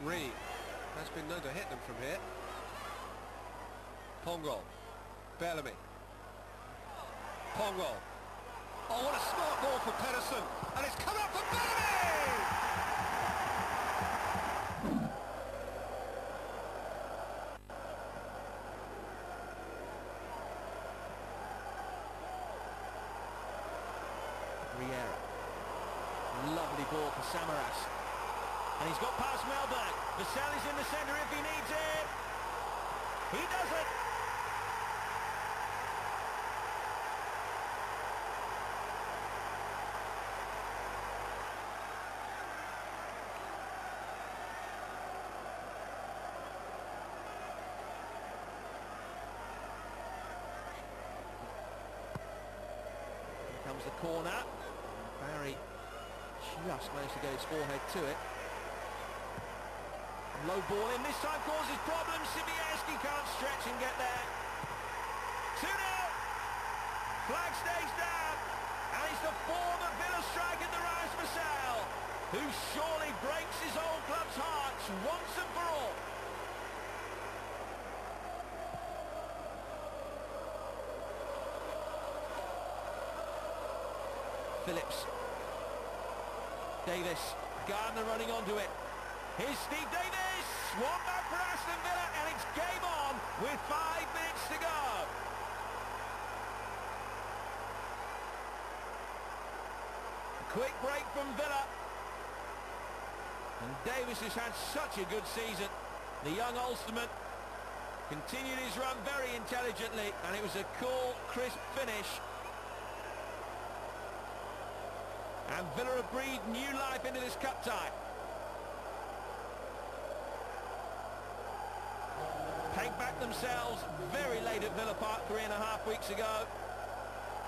Reed has been known to hit them from here. Pongol. Bellamy. Pongol. Oh, what a smart ball for Pedersen, and it's come up for Bellamy! Riera. Lovely ball for Samaras. And he's got past Melberg. Vassell is in the centre if he needs it. He does it. Comes the corner. Barry just managed to get his forehead to it. Low ball in, this time causes problems. Sibierski can't stretch and get there. 2-0. Flag stays down. And it's the former Villa striker, Darius Vassell, who surely breaks his old club's hearts once and for all. Phillips. Davis. Gardner running onto it. Here's Steve Davis. One back for Aston Villa, and it's game on with 5 minutes to go. Quick break from Villa. And Davis has had such a good season. The young Ulsterman Continued his run very intelligently, and it was a cool, crisp finish. And Villa have breathed new life into this cup tie. Pegged back themselves very late at Villa Park 3.5 weeks ago.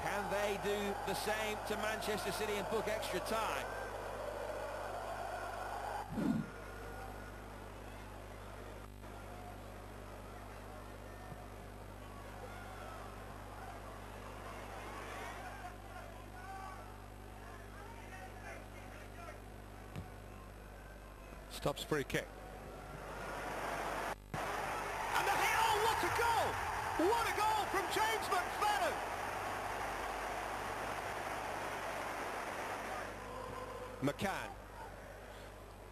Can they do the same to Manchester City and book extra time? Stops free kick. And the hit, oh, what a goal! What a goal from James McFadden! McCann.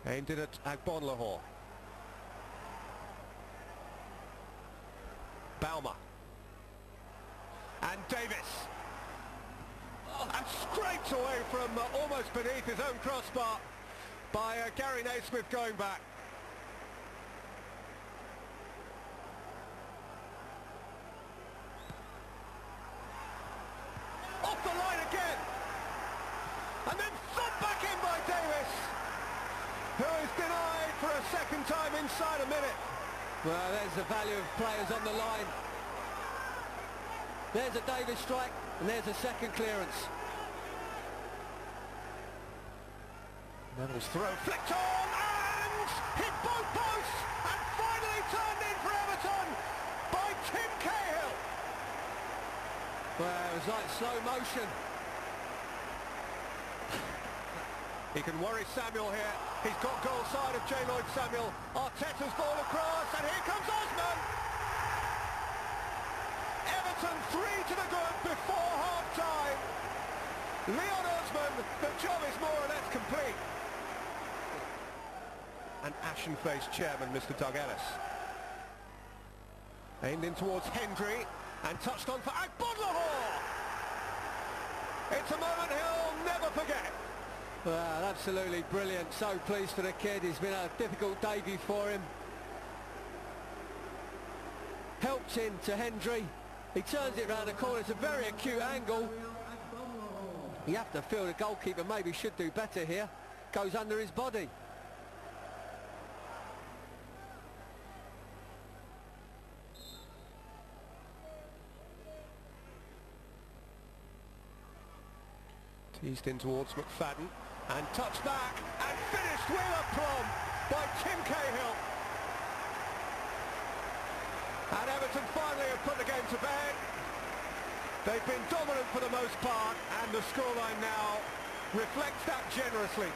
Aimed in at Agbonlahor. Balmer. And Davis. Oh, and scraped away from almost beneath his own crossbar by Gary Naismith going back. Off the line again. And then thumped back in by Davis, who is denied for a second time inside a minute. Well, there's the value of players on the line. There's a Davis strike, and there's a second clearance. Neville's throw flicked on and hit both posts and finally turned in for Everton by Tim Cahill. Well, it was like slow motion. He can worry Samuel here. He's got goal side of J. Lloyd Samuel. Arteta's ball across, and here comes Osman. Everton 3 to the good before half-time. Leon Osman, the job is more or less complete. And ashen-faced chairman, Mr. Doug Ellis. Aimed in towards Hendry, and touched on for Agbonlahor. It's a moment he'll never forget. Well, absolutely brilliant. So pleased for the kid. It's been a difficult debut for him. Helped in to Hendry. He turns it round the corner. It's a very acute angle. You have to feel the goalkeeper maybe should do better here. Goes under his body. Teased in towards McFadden, and touched back, and finished with aplomb by Tim Cahill. And Everton finally have put the game to bed. They've been dominant for the most part, and the scoreline now reflects that generously.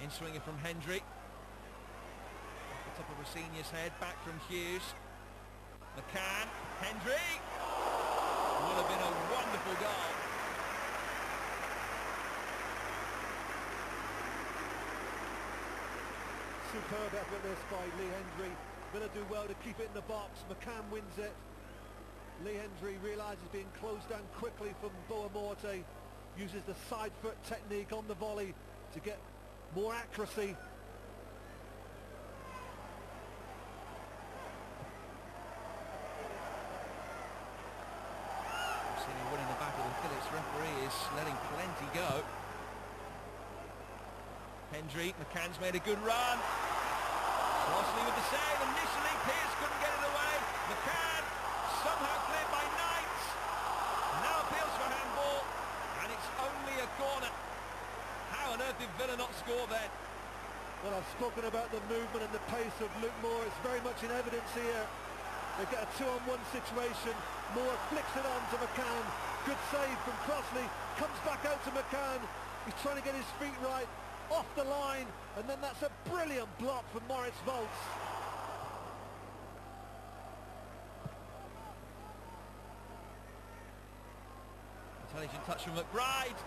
In swinging from Hendry. Off the top of Rosenior's head, back from Hughes. McCann, Hendry. Would have been a wonderful goal. Superb effortless by Lee Hendry. Villa do well to keep it in the box. McCann wins it. Lee Hendry realises being closed down quickly from Boa Morte. Uses the side foot technique on the volley to get more accuracy. Senior winning the battle with Phillips. Referee is letting plenty go. Hendry, McCann's made a good run. Crossley with the save. Initially, Pearce couldn't get it away. McCann somehow cleared by Knight. Now appeals for handball, and it's only a corner. How on earth did Villa not score then? Well, I've spoken about the movement and the pace of Luke Moore. It's very much in evidence here. They get a 2-on-1 situation. Moore flicks it on to McCann. Good save from Crossley. Comes back out to McCann. He's trying to get his feet right. Off the line. And then that's a brilliant block from Moritz Volz. Intelligent touch from McBride.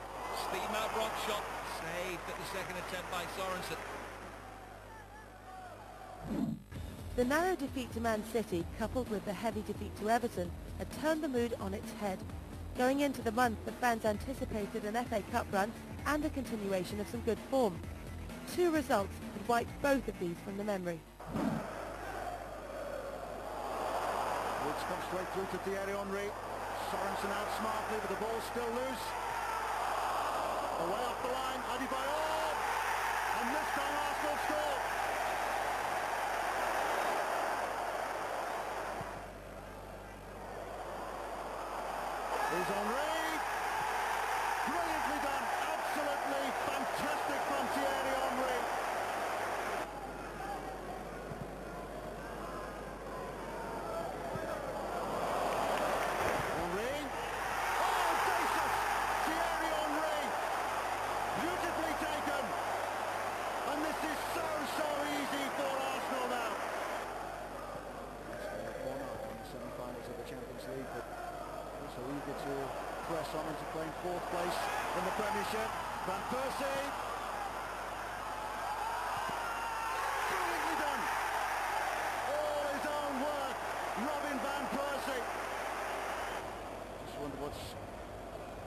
Steve Malbrock shot saved at the second attempt by Sorensen. The narrow defeat to Man City, coupled with the heavy defeat to Everton, had turned the mood on its head. Going into the month, the fans anticipated an FA Cup run and a continuation of some good form. 2 results had wiped both of these from the memory. Woods comes straight through to Thierry Henry. Sorensen out smartly, but the ball's still loose. Away off the line, Adebayor, and this time Arsenal score. Is Henry. Brilliantly done, absolutely fantastic from Thierry Henry. Henry. Oh, audacious! Thierry Henry. Beautifully taken. And this is so easy for Arsenal now. Corner in the semi-finals of the Champions League, but so eager to press on into playing 4th place in the Premiership. Van Persie. Brilliantly done. All his own work. Robin Van Persie. Just wonder what's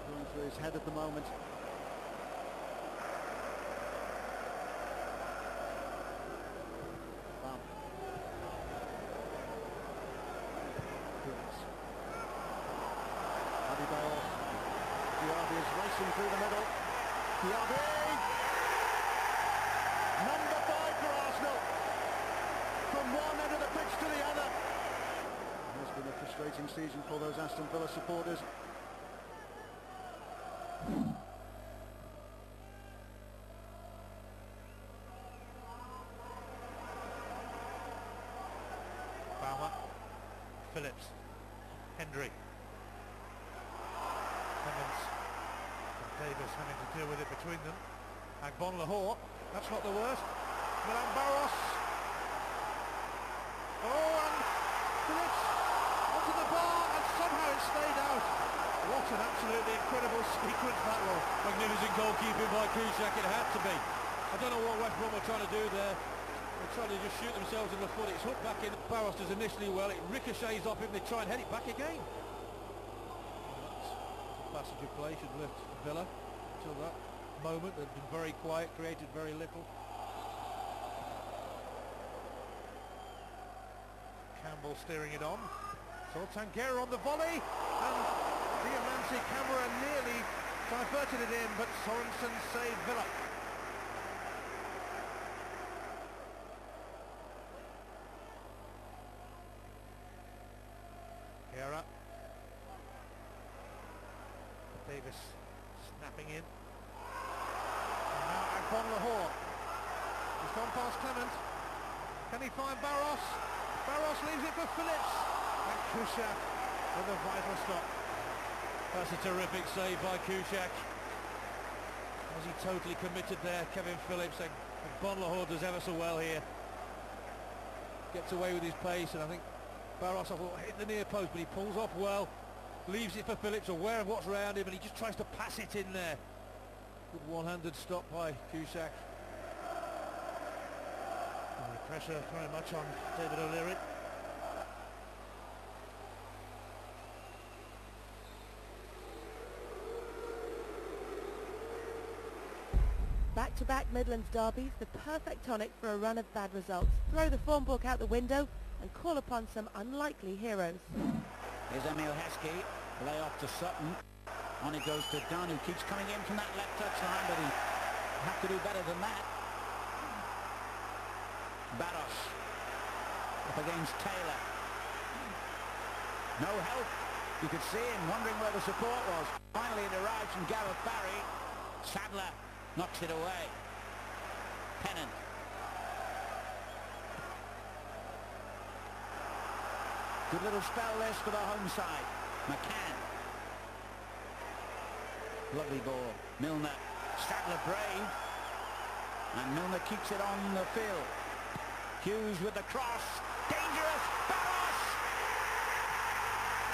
going through his head at the moment. Diaby is racing through the middle. Diaby! Number 5 for Arsenal. From one end of the pitch to the other. It's been a frustrating season for those Aston Villa supporters. Bauer, Phillips, Hendry. Clemens and Davis having to deal with it between them. Agbon-Lahore, that's not the worst. Milan Barros. Oh, and Phillips onto the bar, and somehow it stayed out. What an absolutely incredible sequence that was. Magnificent goalkeeping by Kuszczak, it had to be. I don't know what West Brom were trying to do there. They're trying to just shoot themselves in the foot. It's hooked back in. Barros does initially well, it ricochets off him, they try and head it back again. Passage of play should lift Villa until that moment. They've been very quiet, created very little. Campbell steering it on. Sultan-Guerra on the volley, and Diamante Camera nearly diverted it in, but Sorensen saved Villa. Guerra. Davis snapping in. And now Agbon-Lahore. He's gone past Clement. Can he find Barros? Barros leaves it for Phillips. And Kuszczak with a vital stop. That's a terrific save by Kuszczak. Was he totally committed there, Kevin Phillips? And Agbon-Lahore does ever so well here. Gets away with his pace, and I think Barros, I thought, hit the near post, but he pulls off well. Leaves it for Phillips, aware of what's around him, and he just tries to pass it in there. Good one-handed stop by Kuszczak. The pressure very much on David O'Leary. Back-to-back Midlands derbies, the perfect tonic for a run of bad results. Throw the form book out the window and call upon some unlikely heroes. Here's Emil Heskey, lay off to Sutton. On it goes to Dunn, who keeps coming in from that left touchline, but he have to do better than that. Barros up against Taylor. No help. You could see him wondering where the support was. Finally it arrives from Gareth Barry. Sadler knocks it away. Pennant. Good little spell this for the home side. McCann. Lovely ball. Milner. Sadler brave. And Milner keeps it on the field. Hughes with the cross. Dangerous. Barros!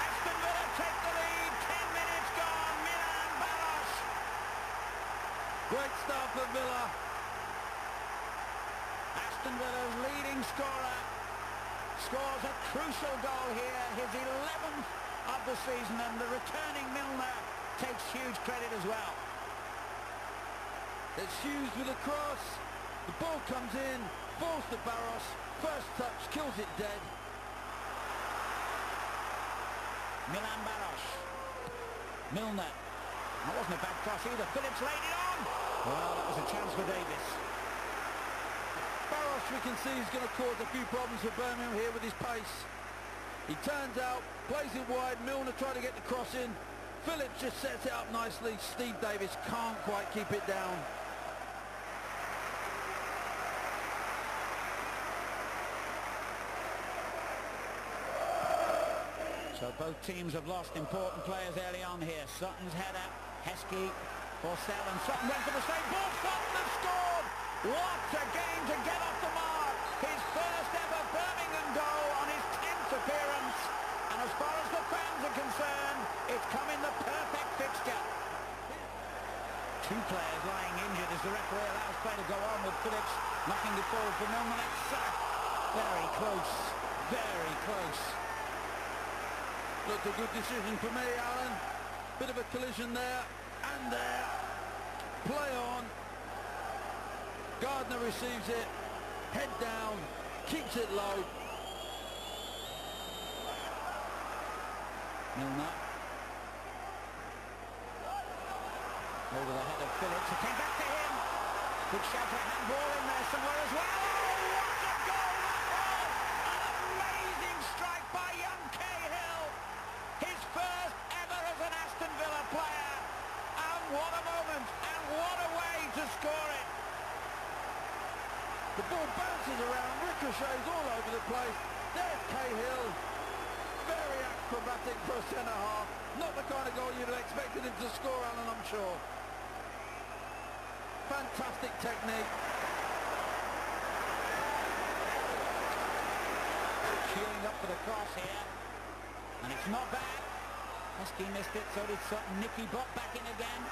Aston Villa take the lead. 10 minutes gone. Milan Barros. Great start for Villa. Aston Villa's leading scorer scores a crucial goal here, his 11th of the season, and the returning Milner takes huge credit as well. It's Hughes with a cross. The ball comes in, falls to Barros. First touch, kills it dead. Milan Barros. Milner. That wasn't a bad cross either. Phillips laid it on. Well, that was a chance for Davis. Barros, we can see, is going to cause a few problems for Birmingham here with his pace. He turns out, plays it wide. Milner trying to get the cross in. Phillips just sets it up nicely. Steve Davis can't quite keep it down. So both teams have lost important players early on here. Sutton's header, Heskey, Forsell, and Sutton went for the same ball. Sutton has scored! What a game to get off the mark! His first ever Birmingham goal on his 10th appearance. And as far as the fans are concerned, it's come in the perfect fixture. Two players lying injured as the referee allows play to go on, with Phillips knocking it forward for Milner. Very close, very close. Looked a good decision for me, Alan. Bit of a collision there and there. Play on. Gardner receives it. Head down. Keeps it low. Milner. Over the head of Phillips. It came back to him. Good shout for a handball in there somewhere as well. Oh, what a goal that was! An amazing strike by young Cahill. His first ever as an Aston Villa player. And what a moment, and what a way to score it. The ball bounces around, ricochets all over the place. There's Cahill. Very acrobatic for a centre-half. Not the kind of goal you'd have expected him to score, Alan, I'm sure. Fantastic technique. Queuing up for the cross here. And it's not bad. Heskey missed it, so did Sutton. Nicky Butt back in again.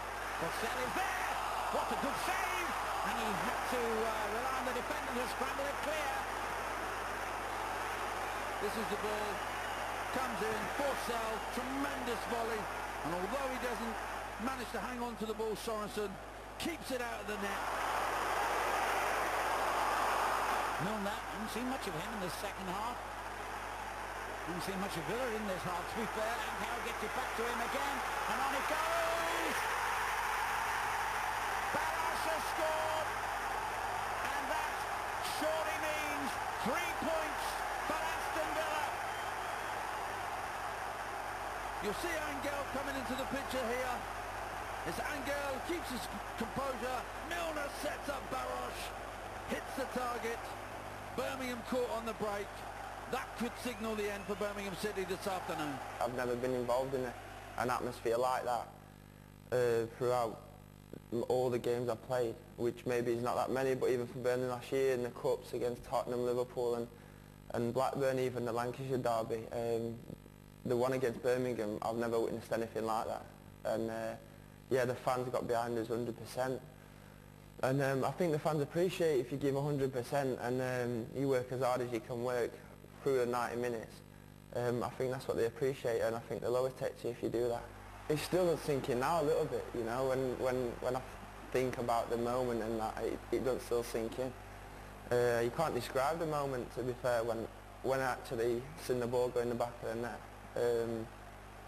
Forsell is there. What a good save. And he had to rely on the defender to scramble it clear. This is the ball. Comes in, Forsell, tremendous volley. And although he doesn't manage to hang on to the ball, Sorensen keeps it out of the net. Milner, haven't seen much of him in the second half. Haven't seen much of Villa in this half, to be fair. And Howe gets it back to him again. And on it goes! Barros has scored! And that surely means 3 points for Aston Villa. You'll see Angel coming into the picture here. As Angel keeps his composure. Milner sets up Barros. Hits the target. Birmingham caught on the break. That could signal the end for Birmingham City this afternoon. I've never been involved in an atmosphere like that throughout all the games I've played, which maybe is not that many, but even for Burnley last year in the Cups against Tottenham, Liverpool and Blackburn, even the Lancashire derby, the one against Birmingham, I've never witnessed anything like that. And yeah, the fans got behind us 100%. And I think the fans appreciate if you give 100% and you work as hard as you can work through the 90 minutes. I think that's what they appreciate, and I think they'll always take you if you do that. It still doesn't sink in now a little bit, you know, when I think about the moment and that, it doesn't still sink in. You can't describe the moment, to be fair, when I actually seen the ball go in the back of the net.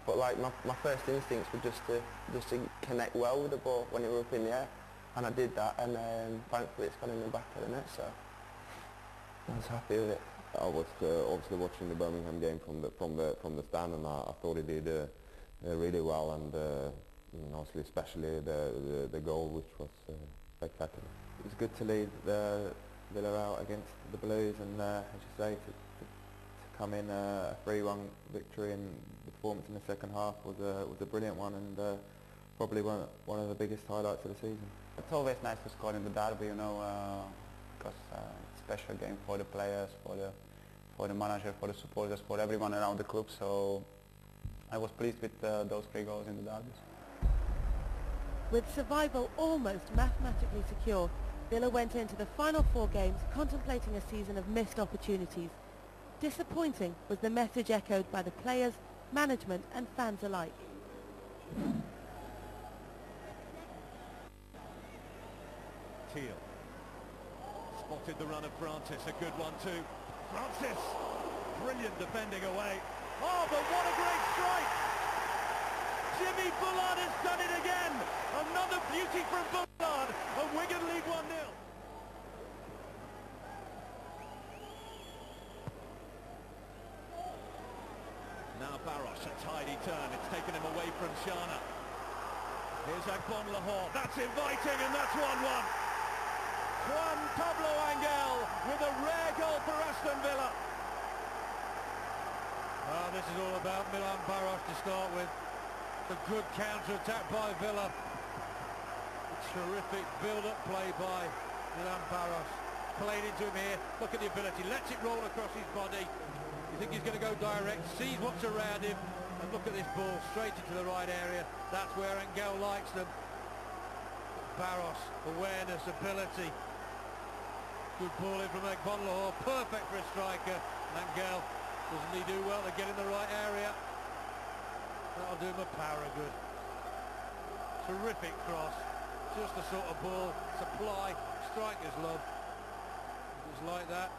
But like my first instincts were just to connect well with the ball when it was up in the air, and I did that, and thankfully it's gone in the back of the net, so I was happy with it. I was obviously watching the Birmingham game from the stand, and I thought he did really well, and obviously especially the goal, which was spectacular. It was good to lead Villa out against the Blues, and as you say, to come in a 3-1 victory, and the performance in the second half was a brilliant one, and probably one of the biggest highlights of the season. It's always nice to score in the derby, you know, because it's a special game for the players, for the manager, for the supporters, for everyone around the club. So I was pleased with those 3 goals in the derbies. With survival almost mathematically secure, Villa went into the final 4 games contemplating a season of missed opportunities. Disappointing was the message echoed by the players, management and fans alike. Teal spotted the run of Francis, a good one too. Francis, brilliant defending away. Oh, but what a great strike! Jimmy Bullard has done it again. Another beauty from Bullard, and Wigan lead 1-0. Now Barros, a tidy turn. It's taken him away from Shana. Here's Agbonlahor. That's inviting, and that's 1-1. Juan Pablo Angel with a rare goal for Aston Villa. This is all about Milan Barros to start with. A good counter-attack by Villa. A terrific build-up play by Milan Barros. Played into him here. Look at the ability. Lets it roll across his body. You think he's going to go direct. Sees what's around him. And look at this ball. Straight into the right area. That's where Angel likes them. Barros, awareness, ability. Good ball in from Agbonlahor. Perfect for a striker. Angel, doesn't he do well to get in the right area? That'll do him a power of good. Terrific cross. Just the sort of ball supply strikers love. If it's like that,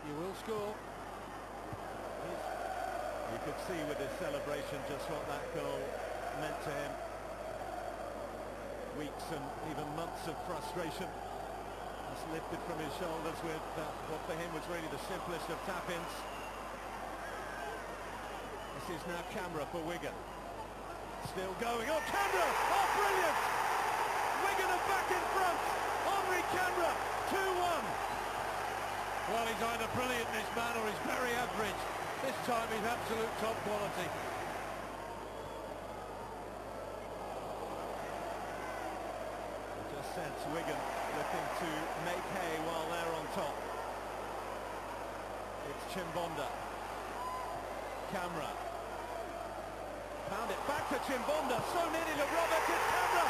you will score. You could see with his celebration just what that goal meant to him. Weeks and even months of frustration just lifted from his shoulders with what for him was really the simplest of tap-ins. This is now Camera for Wigan. Still going. Oh, Camera! Oh, brilliant! Wigan are back in front. Henri Camera, 2-1. Well, he's either brilliant, this man, or he's very average. This time he's absolute top quality. Just sense Wigan looking to make hay while they're on top. It's Chimbonda. Camera. Found it back to Chimbonda. So nearly to Roberts. It's Camera.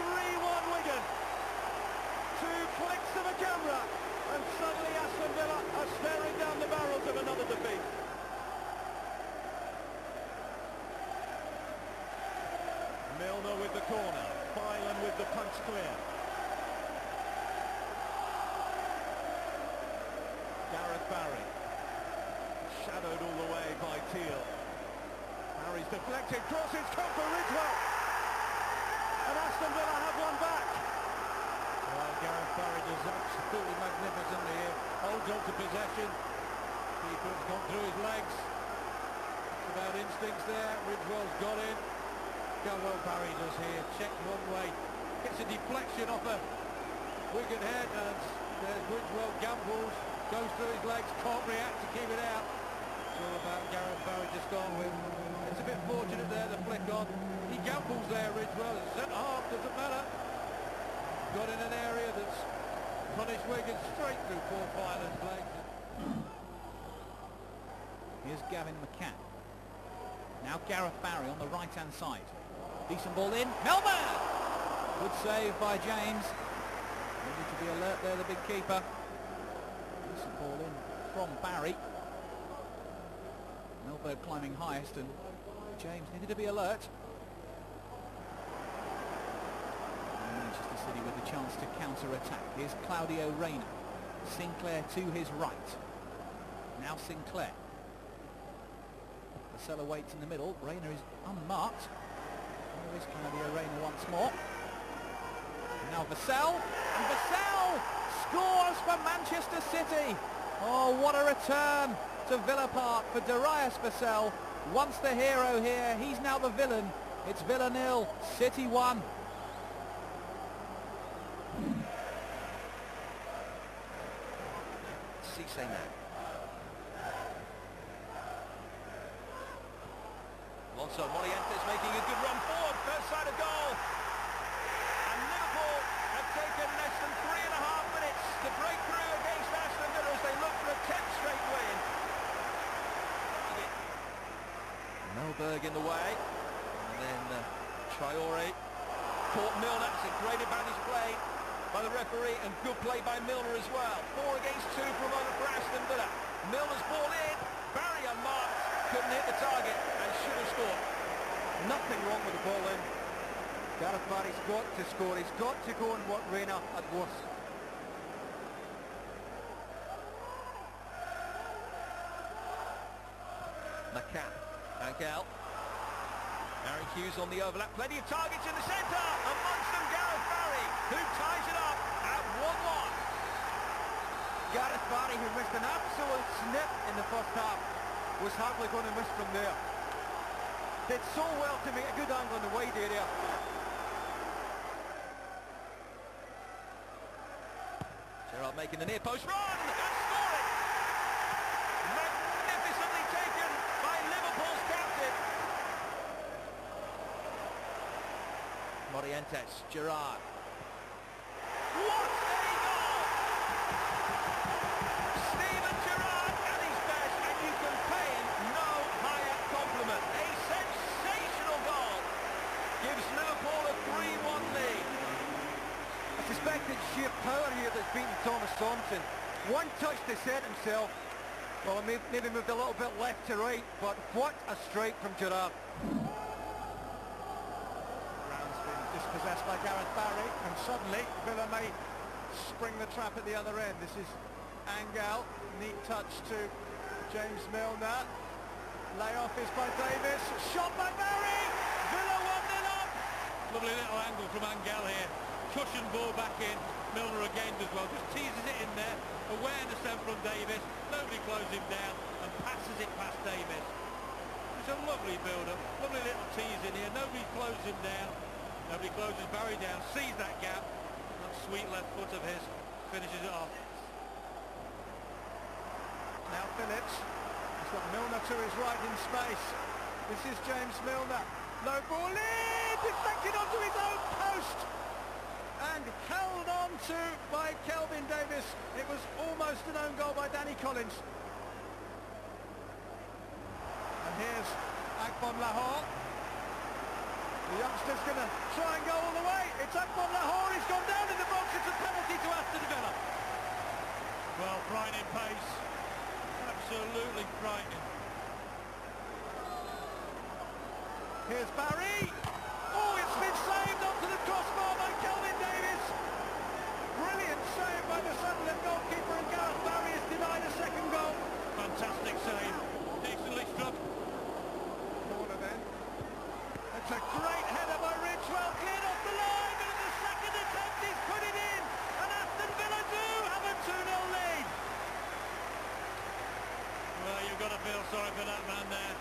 3-1 Wigan. 2 clicks of a camera. And suddenly Aston Villa are staring down the barrels of another defeat. Milner with the corner. Filan with the punch clear. Gareth Barry. Shadowed all the way by Teal. Barry's deflected. Crosses come for Ridgewell. And Aston Villa have one back. Well, Gareth Barry does absolutely magnificently here. Holds on to possession. Keeper's gone through his legs. It's about instincts there. Ridgewell's got in. Go well Barry does here. Checks one way. Gets a deflection off a Wigan head. And there's Ridgewell. Gambles. Goes through his legs. Can't react to keep it out. It's all about Gareth Barry to start with. It's a bit fortunate there, the flick on. He gambles there, Ridgewell. It's centre half. Doesn't matter. Got in an area that's punished Wigan straight through poor Filan's legs. Here's Gavin McCann. Now Gareth Barry on the right-hand side. Decent ball in. Melbourne! Good save by James. They need to be alert there, the big keeper. Decent ball in from Barry. Melbourne climbing highest, and James needed to be alert. Manchester City with a chance to counter-attack. Here's Claudio Reyna. Sinclair to his right. Now Sinclair. Vassell waits in the middle. Reyna is unmarked. There is Claudio Reyna once more. And now Vassell. And Vassell scores for Manchester City. Oh, what a return to Villa Park for Darius Vassell. Once the hero here, he's now the villain. It's Villa 0, City 1. Cisse now. Alonso Morientes making a good run forward, first side of goal. And Liverpool have taken less than 3.5 minutes to break through against Aston Villa as they look for a 10th straight win. Melberg in the way, and then Traore caught Milner. It's a great advantage play by the referee, and good play by Milner as well. 4 against 2 from over for Aston Villa. Milner's ball in, Barry unmarked, couldn't hit the target and should have scored. Nothing wrong with the ball in. Gareth Barry's got to score. He's got to go and work Reina at worst. McCann, Angel. Aaron Hughes on the overlap, plenty of targets in the centre, amongst them Gareth Barry, who ties it up at 1-1. Gareth Barry, who missed an absolute snip in the first half, was hardly going to miss from there. Did so well to make a good angle in the wide area. Gerrard making the near post run and scoring. Magnificently taken by Liverpool's captain. Morientes, Gerrard. What a goal! Steven Gerrard at his best, and you can pay him no higher compliment. A sensational goal gives Liverpool a 3-1 lead. I suspect it's sheer power here that's beaten Thomas Thompson. One touch to set himself. Well, maybe moved a little bit left to right, but what a strike from Gerrard. Ground's been dispossessed by Gareth Barry, and suddenly Villa may spring the trap at the other end. This is Angel, neat touch to James Milner. Layoff is by Davis, shot by Barry! Villa 1-0 up! Lovely little angle from Angel here. Cushion ball back in. Milner again does well. Just teases it in there. Awareness then from Davis. Nobody closes him down and passes it past Davis. It's a lovely build-up. Lovely little tease in here. Nobody closes him down. Nobody closes Barry down. Sees that gap. That sweet left foot of his finishes it off. Now Phillips. He's got Milner to his right in space. This is James Milner. Low ball in! Deflected onto his own post! And held on to by Kelvin Davis. It was almost an own goal by Danny Collins. And here's Akbon Lahore. The youngster's going to try and go all the way. It's Akbon Lahore. He's gone down in the box. It's a penalty to Aston Villa. Well, frightening pace. Absolutely frightening. Here's Barry. Oh, it's been saved onto the crossbar by Kelvin Davis. Brilliant save by the Sunderland goalkeeper, and Gareth Barry has denied a second goal. Fantastic save. Decently struck. Corner then. It's a great header by Ridgewell, cleared off the line, and at the second attempt he's put it in, and Aston Villa do have a 2-0 lead. Well, you've got to feel sorry for that man there.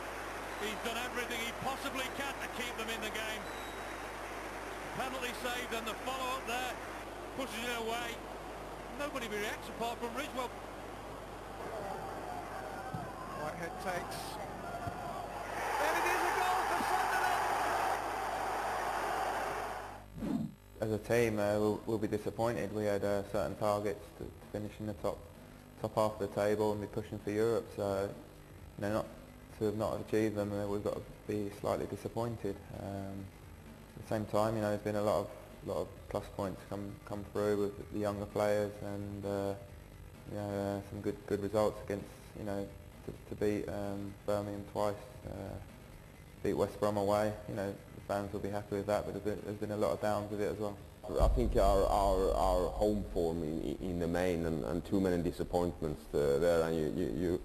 He's done everything he possibly can to keep them in the game. Penalty saved, and the follow-up there pushes it away. Nobody reacts apart from Ridgewell. Whitehead takes. And it is a goal for Sunderland. As a team, we'll be disappointed. We had certain targets to finish in the top half of the table and be pushing for Europe. So, not to have not achieved them, we've got to be slightly disappointed. At the same time, there's been a lot of plus points come through with the younger players, and some good results against to beat Birmingham twice, beat West Brom away. The fans will be happy with that, but there's been a lot of downs with it as well. I think our home form in the main, and too many disappointments there, and you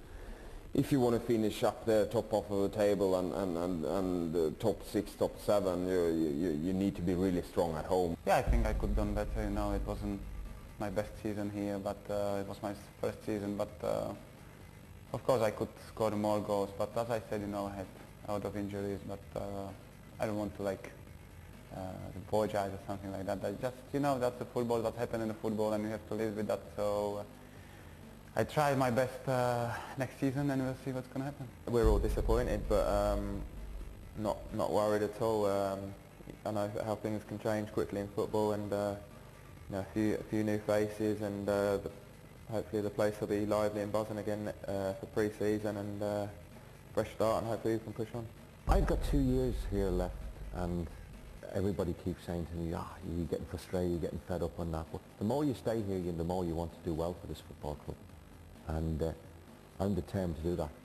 if you want to finish up there top half of the table and top 6, top 7, you need to be really strong at home. Yeah, I think I could have done better. It wasn't my best season here, but it was my first season. But of course I could score more goals. But as I said, I had a lot of injuries. But I don't want to apologize or something like that. I just, that's the football. That's happened in the football, and we have to live with that. So. I try my best next season, and we'll see what's going to happen. We're all disappointed, but not worried at all. I know how things can change quickly in football, and a few new faces, and hopefully the place will be lively and buzzing again for pre-season, and fresh start, and hopefully we can push on. I've got 2 years here left, and everybody keeps saying to me, you're getting frustrated, you're getting fed up on that. But the more you stay here, the more you want to do well for this football club. And I'm determined to do that.